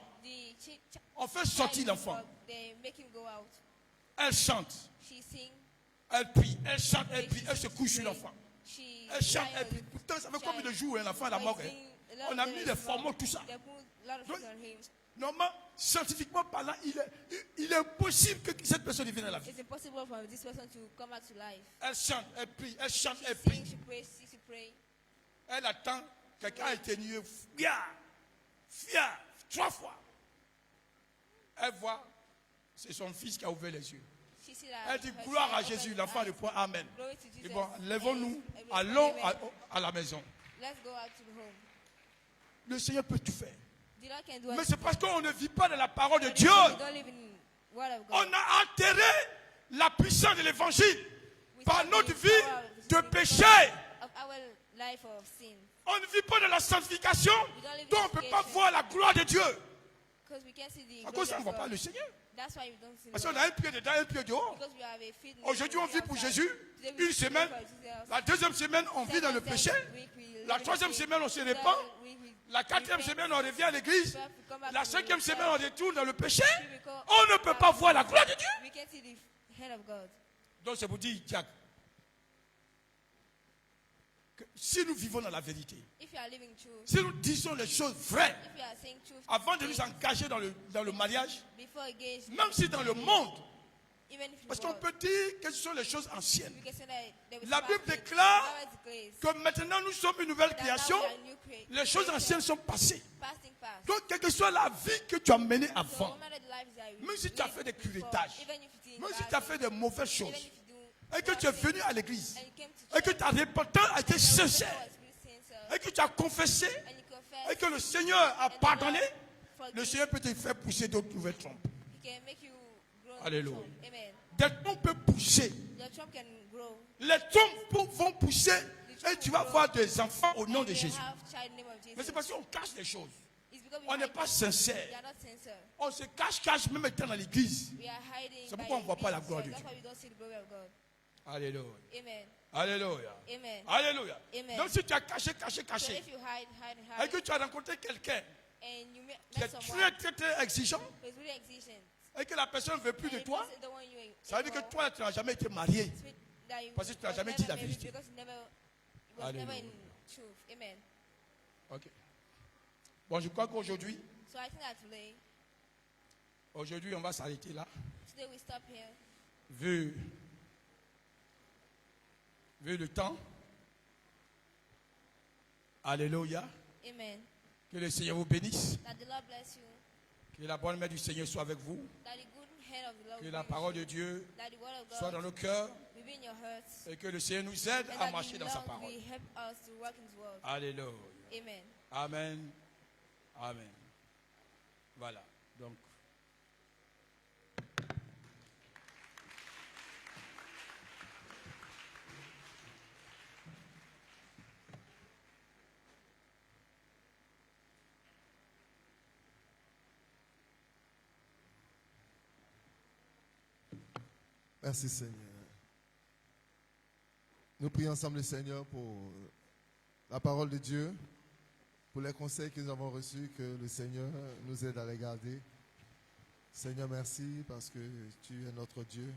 On fait sortir l'enfant. Elle chante. Elle prie, elle chante, elle prie, elle se couche sur l'enfant. Elle chante, elle prie. Pourtant, ça fait combien de jours l'enfant à la morgue? On a mis des formaux, tout ça. Donc, normalement, scientifiquement parlant, il est impossible que cette personne vienne à la vie. Elle chante, elle prie, elle chante, elle prie. Elle attend, quelqu'un a éternué, fia, 3 fois. Elle voit, c'est son fils qui a ouvert les yeux. Elle dit gloire à Jésus, l'enfant répond amen. Et bon, lèvons-nous, allons à la maison. Le Seigneur peut tout faire. Mais c'est parce qu'on ne vit pas de la parole de Dieu. On a enterré la puissance de l'évangile par notre vie de péché. On ne vit pas de la sanctification, donc on ne peut pas voir la gloire de Dieu. À cause ça, on ne voit pas le Seigneur. Parce qu'on a un pied dedans, un pied dehors. Aujourd'hui, on vit pour Jésus. Une semaine. La 2e semaine, on vit dans le péché. La 3e semaine, on se répand. La 4e semaine, on revient à l'église. La 5e semaine, on retourne dans le péché. On ne peut pas voir la gloire de Dieu. Donc, c'est pour dire, Jack, que si nous vivons dans la vérité, si nous disons les choses vraies, avant de nous engager dans le mariage, même si dans le monde, parce qu'on peut dire que ce sont les choses anciennes. La Bible déclare que maintenant nous sommes une nouvelle création, les choses anciennes sont passées. Donc, quelle que soit la vie que tu as menée avant, Même si tu as fait des curetages, even if you did même si bad tu as fait des mauvaises choses, even if you do et que tu es venu à l'église, and you came to et que ta repentance a été sincère, was really sincere, et que tu as confessé, and you confess, et que le Seigneur a pardonné, le Seigneur peut te faire pousser d'autres nouvelles trompes. he can make you grow. Alléluia. Amen. Des trompes peuvent pousser. Your trump can grow. Les trompes vont pousser et tu vas voir des enfants au nom de They Jésus. have child in the name of Jesus. Mais c'est parce qu'on cache les choses. It's because we On n'est hide pas them. sincère. They are not sincere. On se cache même étant dans l'église. We are hiding. C'est by pourquoi on ne voit pas la being gloire de sincere. Dieu. That's why we don't see the glory of God. Alléluia. Amen. Alléluia. Amen. Alléluia. Amen. Donc si tu as caché, So if you hide, et que tu as rencontré quelqu'un and you qui met est someone très exigeant, who is really exigent, et que la personne ne veut plus de and toi, this is the one you ça veut dire que ignore, toi, tu n'as jamais été marié. that you Parce que tu n'as was jamais never dit la married vérité. because you was never in truth. Amen. Ok. Bon, je crois qu'aujourd'hui, So I think that on va s'arrêter là. today we stop here. Vu le temps. Alléluia. Amen. Que le Seigneur vous bénisse. That the Lord bless you. Que la bonne main du Seigneur soit avec vous. That the good hand of the Lord Que be la with parole you. de Dieu That the word of God soit dans nos cœurs. will be in your hearts. Et que le Seigneur nous aide And à that marcher the dans sa Lord parole. will help us to work in His word. Alléluia. Amen. Amen. Amen. Voilà. Donc. Merci Seigneur. Nous prions ensemble le Seigneur pour la parole de Dieu, pour les conseils que nous avons reçus, que le Seigneur nous aide à les garder. Seigneur, merci parce que tu es notre Dieu.